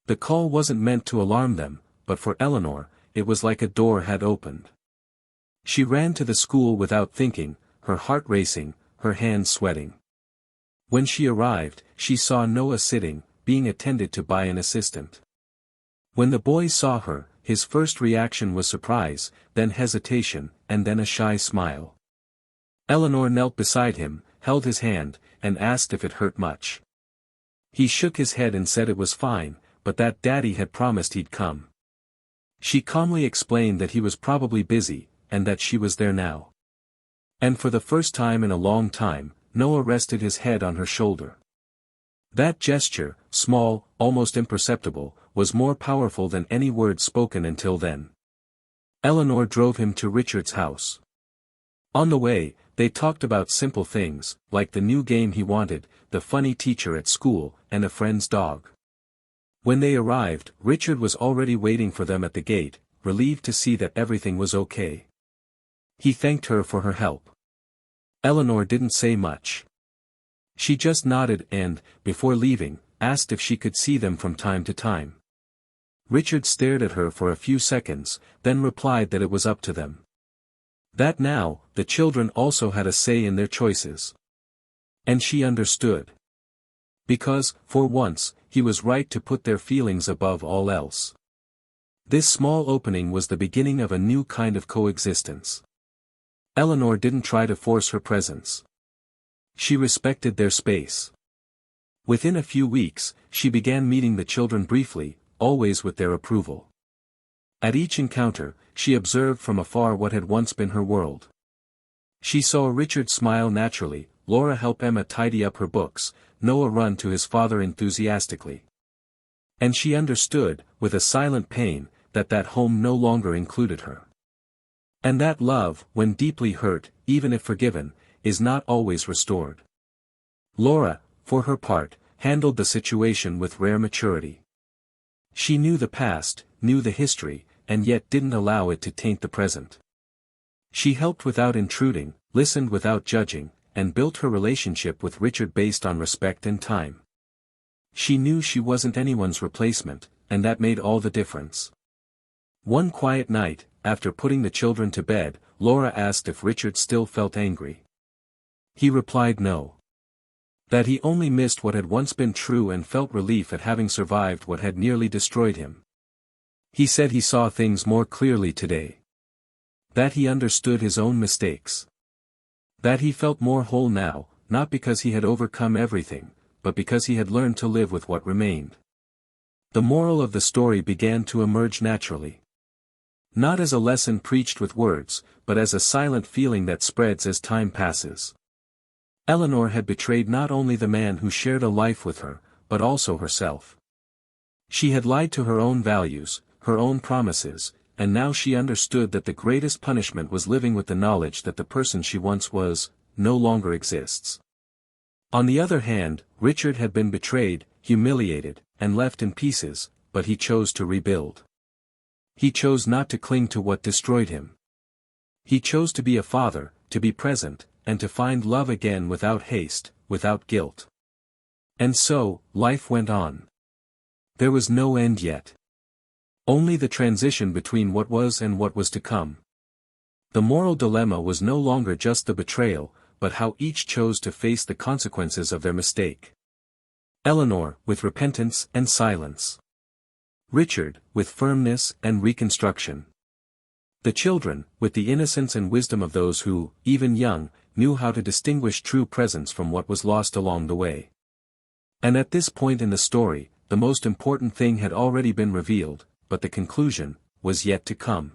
The call wasn't meant to alarm them, but for Eleanor, it was like a door had opened. She ran to the school without thinking, her heart racing, her hands sweating. When she arrived, she saw Noah sitting, being attended to by an assistant. When the boy saw her, his first reaction was surprise, then hesitation, and then a shy smile. Eleanor knelt beside him, held his hand, and asked if it hurt much. He shook his head and said it was fine, but that Daddy had promised he'd come. She calmly explained that he was probably busy, and that she was there now. And for the first time in a long time, Noah rested his head on her shoulder. That gesture, small, almost imperceptible, was more powerful than any words spoken until then. Eleanor drove him to Richard's house. On the way, they talked about simple things, like the new game he wanted, the funny teacher at school, and a friend's dog. When they arrived, Richard was already waiting for them at the gate, relieved to see that everything was okay. He thanked her for her help. Eleanor didn't say much. She just nodded and, before leaving, asked if she could see them from time to time. Richard stared at her for a few seconds, then replied that it was up to them. That now, the children also had a say in their choices. And she understood. Because, for once, he was right to put their feelings above all else. This small opening was the beginning of a new kind of coexistence. Eleanor didn't try to force her presence. She respected their space. Within a few weeks, she began meeting the children briefly, always with their approval. At each encounter, she observed from afar what had once been her world. She saw Richard smile naturally, Laura help Emma tidy up her books, Noah run to his father enthusiastically. And she understood, with a silent pain, that home no longer included her. And that love, when deeply hurt, even if forgiven, is not always restored. Laura, for her part, handled the situation with rare maturity. She knew the past, knew the history, and yet didn't allow it to taint the present. She helped without intruding, listened without judging, and built her relationship with Richard based on respect and time. She knew she wasn't anyone's replacement, and that made all the difference. One quiet night, after putting the children to bed, Laura asked if Richard still felt angry. He replied no. That he only missed what had once been true and felt relief at having survived what had nearly destroyed him. He said he saw things more clearly today. That he understood his own mistakes. That he felt more whole now, not because he had overcome everything, but because he had learned to live with what remained. The moral of the story began to emerge naturally. Not as a lesson preached with words, but as a silent feeling that spreads as time passes. Eleanor had betrayed not only the man who shared a life with her, but also herself. She had lied to her own values, her own promises, and now she understood that the greatest punishment was living with the knowledge that the person she once was, no longer exists. On the other hand, Richard had been betrayed, humiliated, and left in pieces, but he chose to rebuild. He chose not to cling to what destroyed him. He chose to be a father, to be present, and to find love again without haste, without guilt. And so, life went on. There was no end yet. Only the transition between what was and what was to come. The moral dilemma was no longer just the betrayal, but how each chose to face the consequences of their mistake. Eleanor, with repentance and silence. Richard, with firmness and reconstruction. The children, with the innocence and wisdom of those who, even young, knew how to distinguish true presence from what was lost along the way. And at this point in the story, the most important thing had already been revealed, but the conclusion, was yet to come.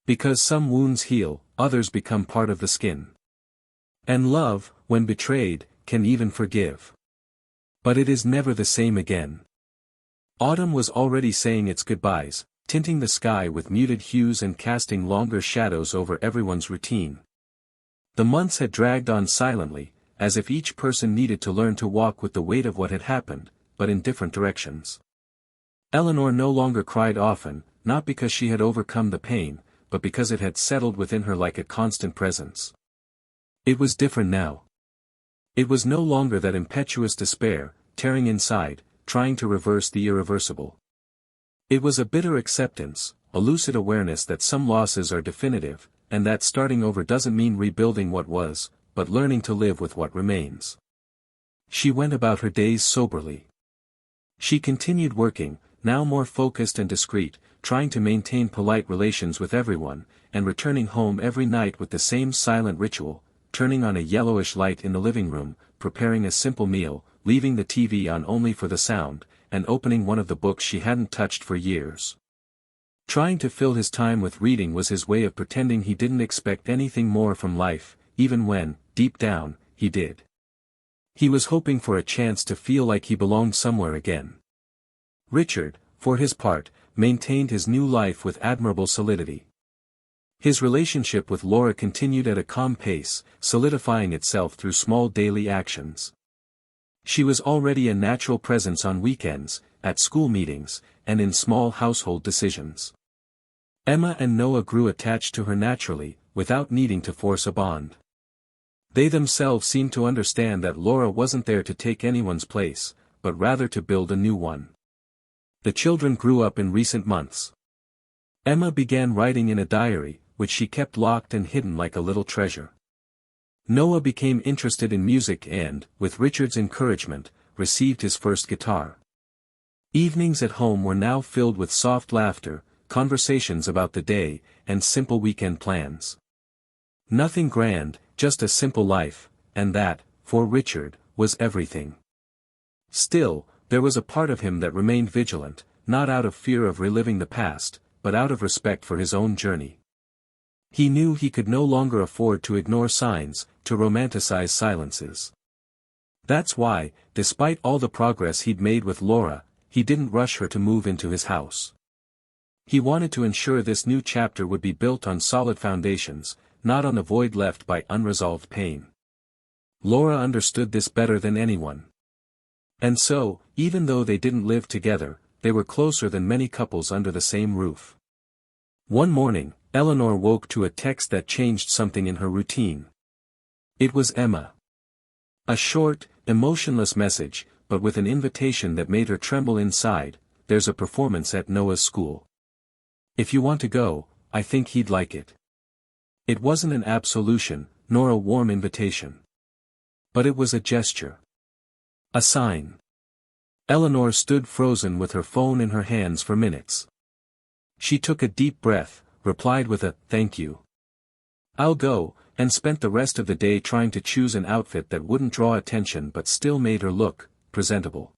Because some wounds heal, others become part of the skin. And love, when betrayed, can even forgive. But it is never the same again. Autumn was already saying its goodbyes, tinting the sky with muted hues and casting longer shadows over everyone's routine. The months had dragged on silently, as if each person needed to learn to walk with the weight of what had happened, but in different directions. Eleanor no longer cried often, not because she had overcome the pain, but because it had settled within her like a constant presence. It was different now. It was no longer that impetuous despair, tearing inside, trying to reverse the irreversible. It was a bitter acceptance, a lucid awareness that some losses are definitive, and that starting over doesn't mean rebuilding what was, but learning to live with what remains. She went about her days soberly. She continued working, now more focused and discreet, trying to maintain polite relations with everyone, and returning home every night with the same silent ritual, turning on a yellowish light in the living room, preparing a simple meal, leaving the TV on only for the sound, and opening one of the books she hadn't touched for years. Trying to fill his time with reading was his way of pretending he didn't expect anything more from life, even when, deep down, he did. He was hoping for a chance to feel like he belonged somewhere again. Richard, for his part, maintained his new life with admirable solidity. His relationship with Laura continued at a calm pace, solidifying itself through small daily actions. She was already a natural presence on weekends, at school meetings, and in small household decisions. Emma and Noah grew attached to her naturally, without needing to force a bond. They themselves seemed to understand that Laura wasn't there to take anyone's place, but rather to build a new one. The children grew up in recent months. Emma began writing in a diary, which she kept locked and hidden like a little treasure. Noah became interested in music and, with Richard's encouragement, received his first guitar. Evenings at home were now filled with soft laughter, conversations about the day, and simple weekend plans. Nothing grand, just a simple life, and that, for Richard, was everything. Still, there was a part of him that remained vigilant, not out of fear of reliving the past, but out of respect for his own journey. He knew he could no longer afford to ignore signs, to romanticize silences. That's why, despite all the progress he'd made with Laura, he didn't rush her to move into his house. He wanted to ensure this new chapter would be built on solid foundations, not on the void left by unresolved pain. Laura understood this better than anyone. And so, even though they didn't live together, they were closer than many couples under the same roof. One morning, Eleanor woke to a text that changed something in her routine. It was Emma. A short, emotionless message, but with an invitation that made her tremble inside. There's a performance at Noah's school. If you want to go, I think he'd like it. It wasn't an absolution, nor a warm invitation. But it was a gesture. A sign. Eleanor stood frozen with her phone in her hands for minutes. She took a deep breath, replied with a, "Thank you. I'll go," and spent the rest of the day trying to choose an outfit that wouldn't draw attention but still made her look presentable.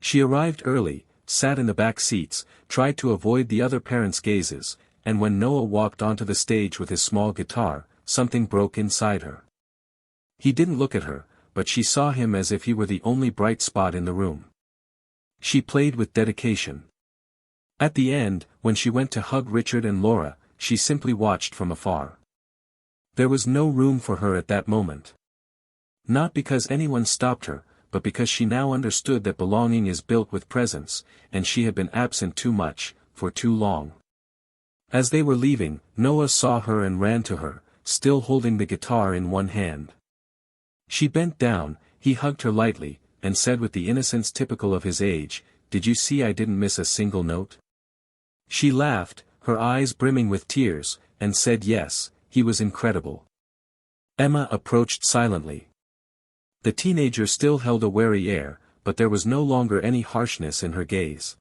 She arrived early, sat in the back seats, tried to avoid the other parents' gazes, and when Noah walked onto the stage with his small guitar, something broke inside her. He didn't look at her, but she saw him as if he were the only bright spot in the room. She played with dedication. At the end, when she went to hug Richard and Laura, she simply watched from afar. There was no room for her at that moment. Not because anyone stopped her, but because she now understood that belonging is built with presence, and she had been absent too much, for too long. As they were leaving, Noah saw her and ran to her, still holding the guitar in one hand. She bent down, he hugged her lightly, and said with the innocence typical of his age, "Did you see I didn't miss a single note?" She laughed, her eyes brimming with tears, and said yes, he was incredible. Emma approached silently. The teenager still held a wary air, but there was no longer any harshness in her gaze.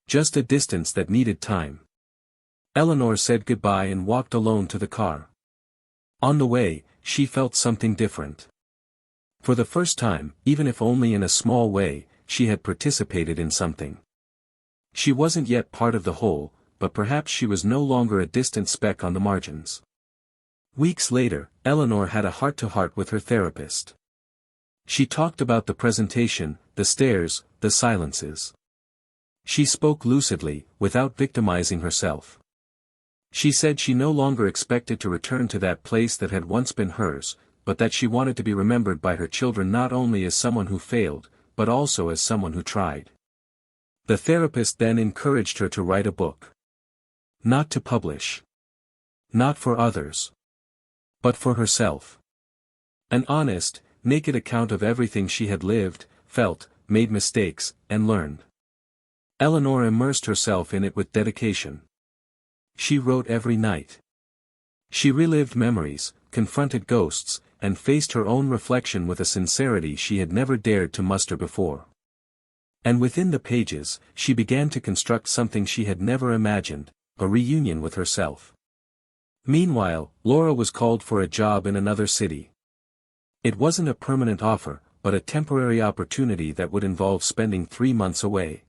Just a distance that needed time. Eleanor said goodbye and walked alone to the car. On the way, she felt something different. For the first time, even if only in a small way, she had participated in something. She wasn't yet part of the whole, but perhaps she was no longer a distant speck on the margins. Weeks later, Eleanor had a heart-to-heart with her therapist. She talked about the presentation, the stares, the silences. She spoke lucidly, without victimizing herself. She said she no longer expected to return to that place that had once been hers, but that she wanted to be remembered by her children not only as someone who failed, but also as someone who tried. The therapist then encouraged her to write a book. Not to publish. Not for others. But for herself. An honest, naked account of everything she had lived, felt, made mistakes, and learned. Eleanor immersed herself in it with dedication. She wrote every night. She relived memories, confronted ghosts, and faced her own reflection with a sincerity she had never dared to muster before. And within the pages, she began to construct something she had never imagined, a reunion with herself. Meanwhile, Laura was called for a job in another city. It wasn't a permanent offer, but a temporary opportunity that would involve spending 3 months away.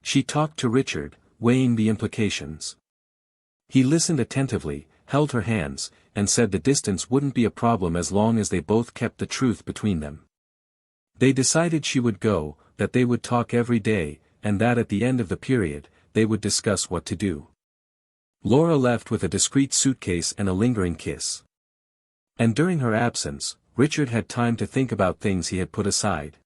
She talked to Richard, weighing the implications. He listened attentively, held her hands, and said the distance wouldn't be a problem as long as they both kept the truth between them. They decided she would go, that they would talk every day, and that at the end of the period, they would discuss what to do. Laura left with a discreet suitcase and a lingering kiss. And during her absence, Richard had time to think about things he had put aside.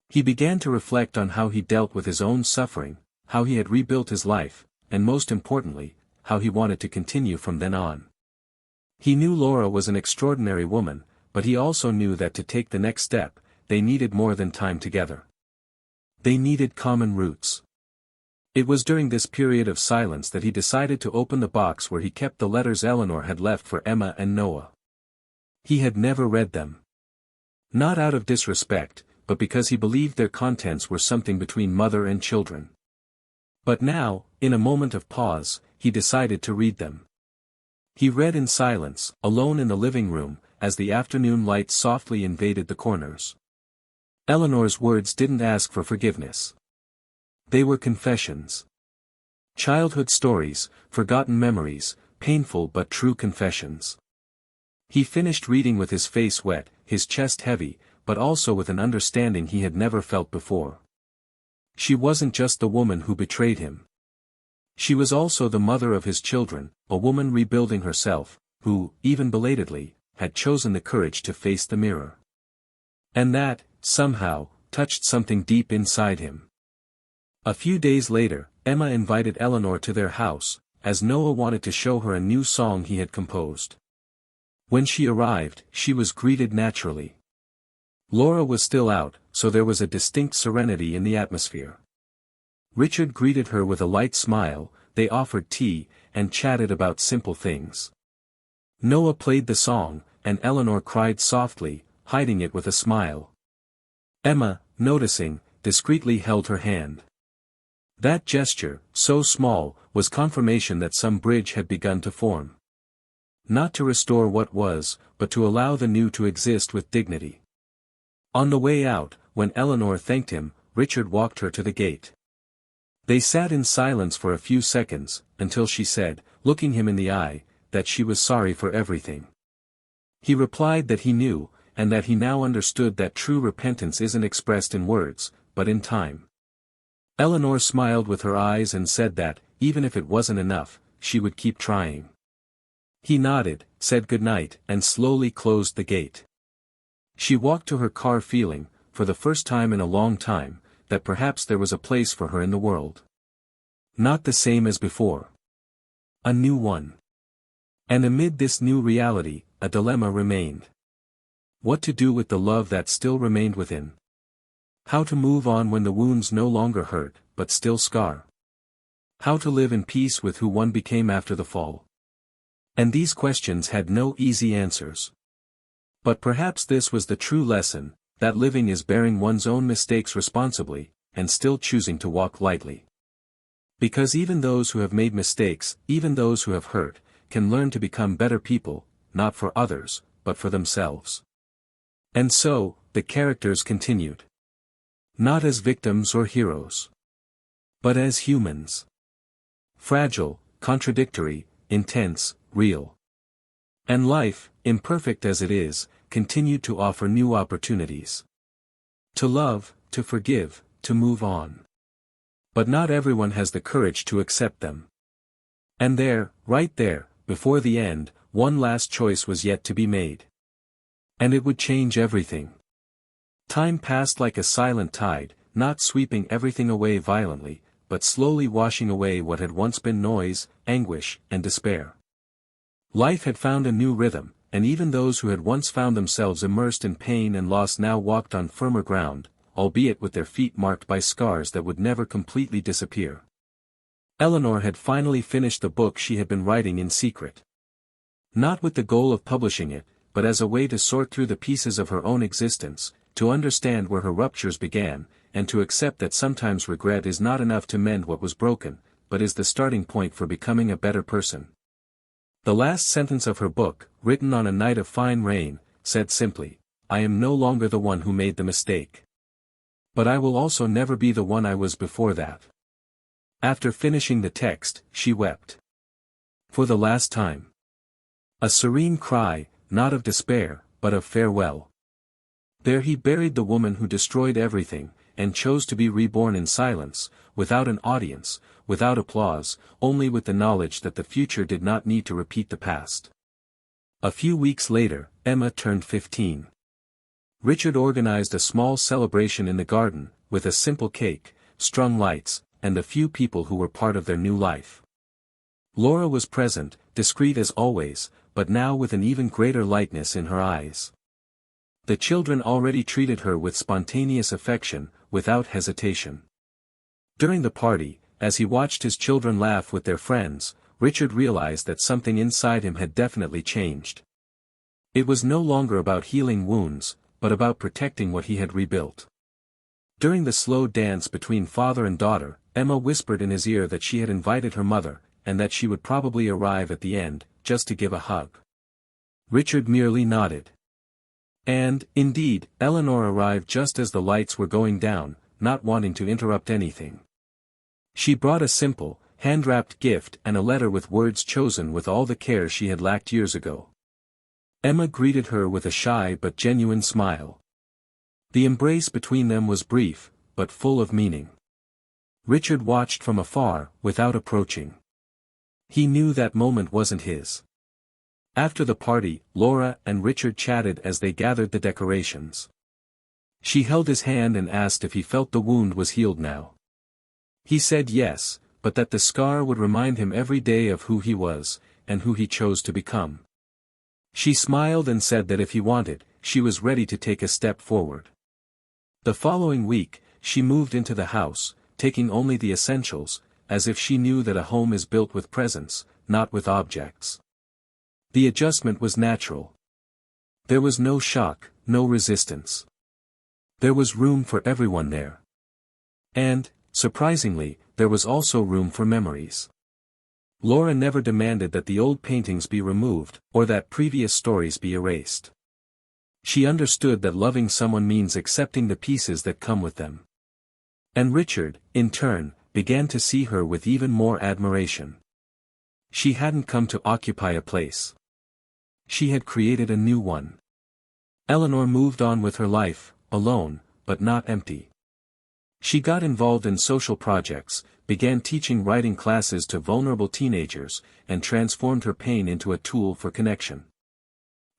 He began to reflect on how he dealt with his own suffering, how he had rebuilt his life, and most importantly, how he wanted to continue from then on. He knew Laura was an extraordinary woman, but he also knew that to take the next step, they needed more than time together. They needed common roots. It was during this period of silence that he decided to open the box where he kept the letters Eleanor had left for Emma and Noah. He had never read them. Not out of disrespect, but because he believed their contents were something between mother and children. But now, in a moment of pause, he decided to read them. He read in silence, alone in the living room, as the afternoon light softly invaded the corners. Eleanor's words didn't ask for forgiveness. They were confessions. Childhood stories, forgotten memories, painful but true confessions. He finished reading with his face wet, his chest heavy, but also with an understanding he had never felt before. She wasn't just the woman who betrayed him. She was also the mother of his children, a woman rebuilding herself, who, even belatedly, had chosen the courage to face the mirror. And that, somehow, touched something deep inside him. A few days later, Emma invited Eleanor to their house, as Noah wanted to show her a new song he had composed. When she arrived, she was greeted naturally. Laura was still out, so there was a distinct serenity in the atmosphere. Richard greeted her with a light smile, they offered tea, and chatted about simple things. Noah played the song, and Eleanor cried softly, hiding it with a smile. Emma, noticing, discreetly held her hand. That gesture, so small, was confirmation that some bridge had begun to form. Not to restore what was, but to allow the new to exist with dignity. On the way out, when Eleanor thanked him, Richard walked her to the gate. They sat in silence for a few seconds, until she said, looking him in the eye, that she was sorry for everything. He replied that he knew, and that he now understood that true repentance isn't expressed in words, but in time. Eleanor smiled with her eyes and said that, even if it wasn't enough, she would keep trying. He nodded, said goodnight, and slowly closed the gate. She walked to her car feeling, for the first time in a long time, that perhaps there was a place for her in the world. Not the same as before. A new one. And amid this new reality, a dilemma remained. What to do with the love that still remained within? How to move on when the wounds no longer hurt, but still scar? How to live in peace with who one became after the fall? And these questions had no easy answers. But perhaps this was the true lesson, that living is bearing one's own mistakes responsibly, and still choosing to walk lightly. Because even those who have made mistakes, even those who have hurt, can learn to become better people, not for others, but for themselves. And so, the characters continued. Not as victims or heroes. But as humans. fragile, contradictory, intense, real. And life, imperfect as it is, continued to offer new opportunities. To love, to forgive, to move on. But not everyone has the courage to accept them. And there, right there, before the end, one last choice was yet to be made. And it would change everything. Time passed like a silent tide, not sweeping everything away violently, but slowly washing away what had once been noise, anguish, and despair. Life had found a new rhythm, and even those who had once found themselves immersed in pain and loss now walked on firmer ground, albeit with their feet marked by scars that would never completely disappear. Eleanor had finally finished the book she had been writing in secret. Not with the goal of publishing it, but as a way to sort through the pieces of her own existence, to understand where her ruptures began, and to accept that sometimes regret is not enough to mend what was broken, but is the starting point for becoming a better person. The last sentence of her book, written on a night of fine rain, said simply, "I am no longer the one who made the mistake. But I will also never be the one I was before that." After finishing the text, she wept. For the last time. A serene cry, not of despair, but of farewell. There he buried the woman who destroyed everything, and chose to be reborn in silence, without an audience, without applause, only with the knowledge that the future did not need to repeat the past. A few weeks later, Emma turned 15. Richard organized a small celebration in the garden, with a simple cake, strung lights, and a few people who were part of their new life. Laura was present, discreet as always, but now with an even greater lightness in her eyes. The children already treated her with spontaneous affection, without hesitation. During the party, as he watched his children laugh with their friends, Richard realized that something inside him had definitely changed. It was no longer about healing wounds, but about protecting what he had rebuilt. During the slow dance between father and daughter, Emma whispered in his ear that she had invited her mother, and that she would probably arrive at the end, just to give a hug. Richard merely nodded. And, indeed, Eleanor arrived just as the lights were going down, not wanting to interrupt anything. She brought a simple, hand-wrapped gift and a letter with words chosen with all the care she had lacked years ago. Emma greeted her with a shy but genuine smile. The embrace between them was brief, but full of meaning. Richard watched from afar, without approaching. He knew that moment wasn't his. After the party, Laura and Richard chatted as they gathered the decorations. She held his hand and asked if he felt the wound was healed now. He said yes, but that the scar would remind him every day of who he was, and who he chose to become. She smiled and said that if he wanted, she was ready to take a step forward. The following week, she moved into the house, taking only the essentials, as if she knew that a home is built with presence, not with objects. The adjustment was natural. There was no shock, no resistance. There was room for everyone there. And, surprisingly, there was also room for memories. Laura never demanded that the old paintings be removed, or that previous stories be erased. She understood that loving someone means accepting the pieces that come with them. And Richard, in turn, began to see her with even more admiration. She hadn't come to occupy a place. She had created a new one. Eleanor moved on with her life, alone, but not empty. She got involved in social projects, began teaching writing classes to vulnerable teenagers, and transformed her pain into a tool for connection.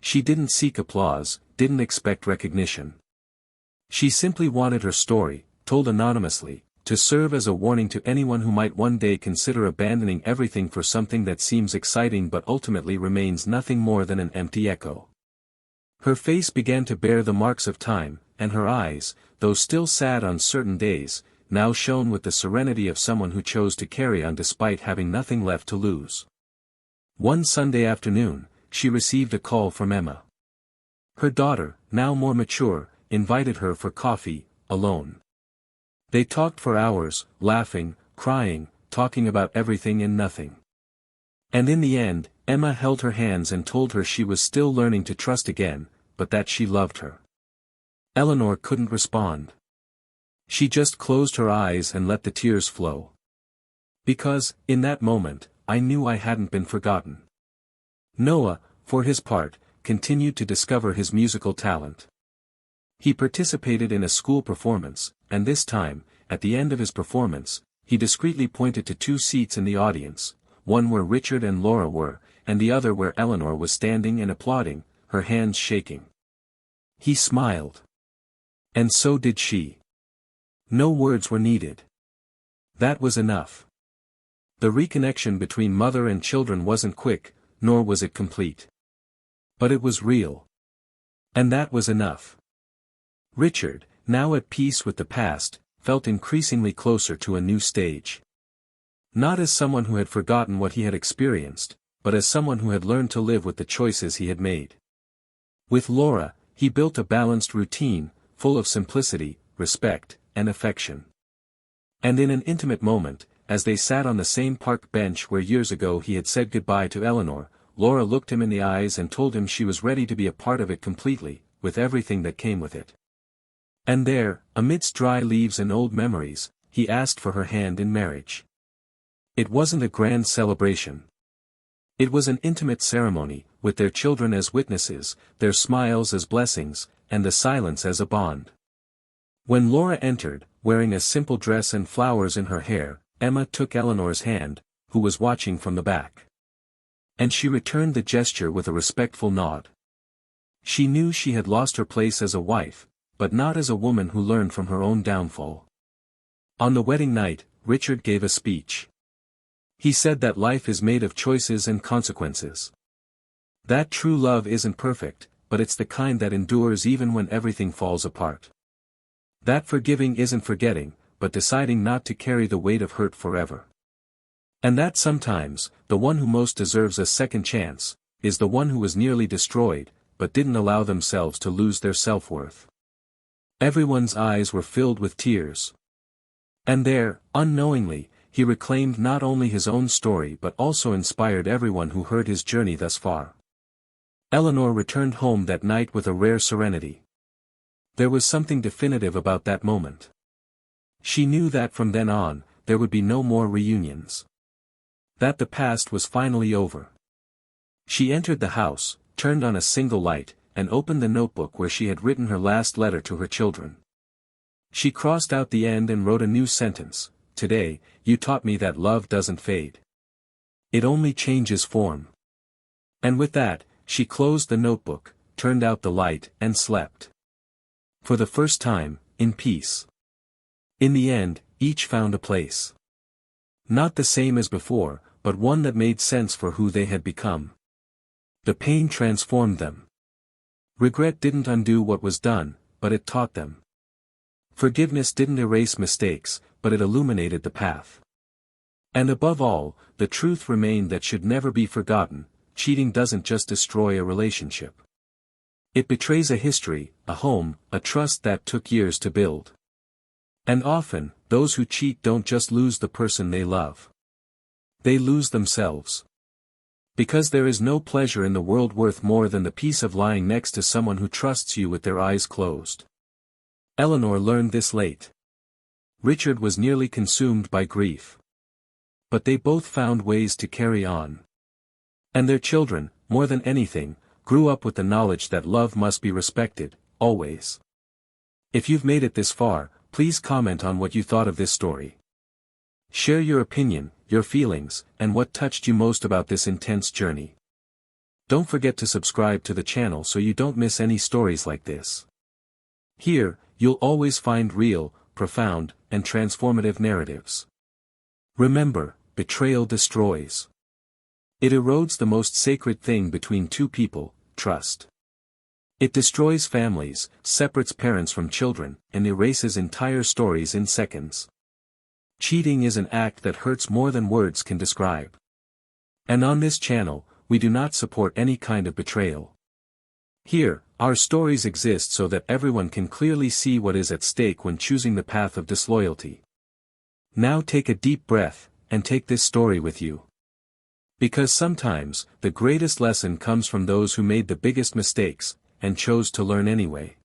She didn't seek applause, didn't expect recognition. She simply wanted her story, told anonymously, to serve as a warning to anyone who might one day consider abandoning everything for something that seems exciting but ultimately remains nothing more than an empty echo. Her face began to bear the marks of time, and her eyes, though still sad on certain days, now shone with the serenity of someone who chose to carry on despite having nothing left to lose. One Sunday afternoon, she received a call from Emma. Her daughter, now more mature, invited her for coffee, alone. They talked for hours, laughing, crying, talking about everything and nothing. And in the end, Emma held her hands and told her she was still learning to trust again, but that she loved her. Eleanor couldn't respond. She just closed her eyes and let the tears flow. Because, in that moment, I knew I hadn't been forgotten. Noah, for his part, continued to discover his musical talent. He participated in a school performance, and this time, at the end of his performance, he discreetly pointed to 2 seats in the audience, one where Richard and Laura were, and the other where Eleanor was standing and applauding, her hands shaking. He smiled. And so did she. No words were needed. That was enough. The reconnection between mother and children wasn't quick, nor was it complete. But it was real. And that was enough. Richard, now at peace with the past, felt increasingly closer to a new stage. Not as someone who had forgotten what he had experienced, but as someone who had learned to live with the choices he had made. With Laura, he built a balanced routine, full of simplicity, respect, and affection. And in an intimate moment, as they sat on the same park bench where years ago he had said goodbye to Eleanor, Laura looked him in the eyes and told him she was ready to be a part of it completely, with everything that came with it. And there, amidst dry leaves and old memories, he asked for her hand in marriage. It wasn't a grand celebration. It was an intimate ceremony, with their children as witnesses, their smiles as blessings, and the silence as a bond. When Laura entered, wearing a simple dress and flowers in her hair, Emma took Eleanor's hand, who was watching from the back. And she returned the gesture with a respectful nod. She knew she had lost her place as a wife, but not as a woman who learned from her own downfall. On the wedding night, Richard gave a speech. He said that life is made of choices and consequences. That true love isn't perfect, but it's the kind that endures even when everything falls apart. That forgiving isn't forgetting, but deciding not to carry the weight of hurt forever. And that sometimes, the one who most deserves a second chance, is the one who was nearly destroyed, but didn't allow themselves to lose their self-worth. Everyone's eyes were filled with tears. And there, unknowingly, he reclaimed not only his own story but also inspired everyone who heard his journey thus far. Eleanor returned home that night with a rare serenity. There was something definitive about that moment. She knew that from then on, there would be no more reunions. That the past was finally over. She entered the house, turned on a single light, and opened the notebook where she had written her last letter to her children. She crossed out the end and wrote a new sentence: "Today, you taught me that love doesn't fade. It only changes form." And with that, she closed the notebook, turned out the light, and slept. For the first time, in peace. In the end, each found a place. Not the same as before, but one that made sense for who they had become. The pain transformed them. Regret didn't undo what was done, but it taught them. Forgiveness didn't erase mistakes, but it illuminated the path. And above all, the truth remained that should never be forgotten: cheating doesn't just destroy a relationship. It betrays a history, a home, a trust that took years to build. And often, those who cheat don't just lose the person they love. They lose themselves. Because there is no pleasure in the world worth more than the peace of lying next to someone who trusts you with their eyes closed. Eleanor learned this late. Richard was nearly consumed by grief. But they both found ways to carry on. And their children, more than anything, grew up with the knowledge that love must be respected, always. If you've made it this far, please comment on what you thought of this story. Share your opinion, your feelings, and what touched you most about this intense journey. Don't forget to subscribe to the channel so you don't miss any stories like this. Here, you'll always find real, profound, and transformative narratives. Remember, betrayal destroys. It erodes the most sacred thing between two people: trust. It destroys families, separates parents from children, and erases entire stories in seconds. Cheating is an act that hurts more than words can describe. And on this channel, we do not support any kind of betrayal. Here, our stories exist so that everyone can clearly see what is at stake when choosing the path of disloyalty. Now take a deep breath, and take this story with you. Because sometimes, the greatest lesson comes from those who made the biggest mistakes, and chose to learn anyway.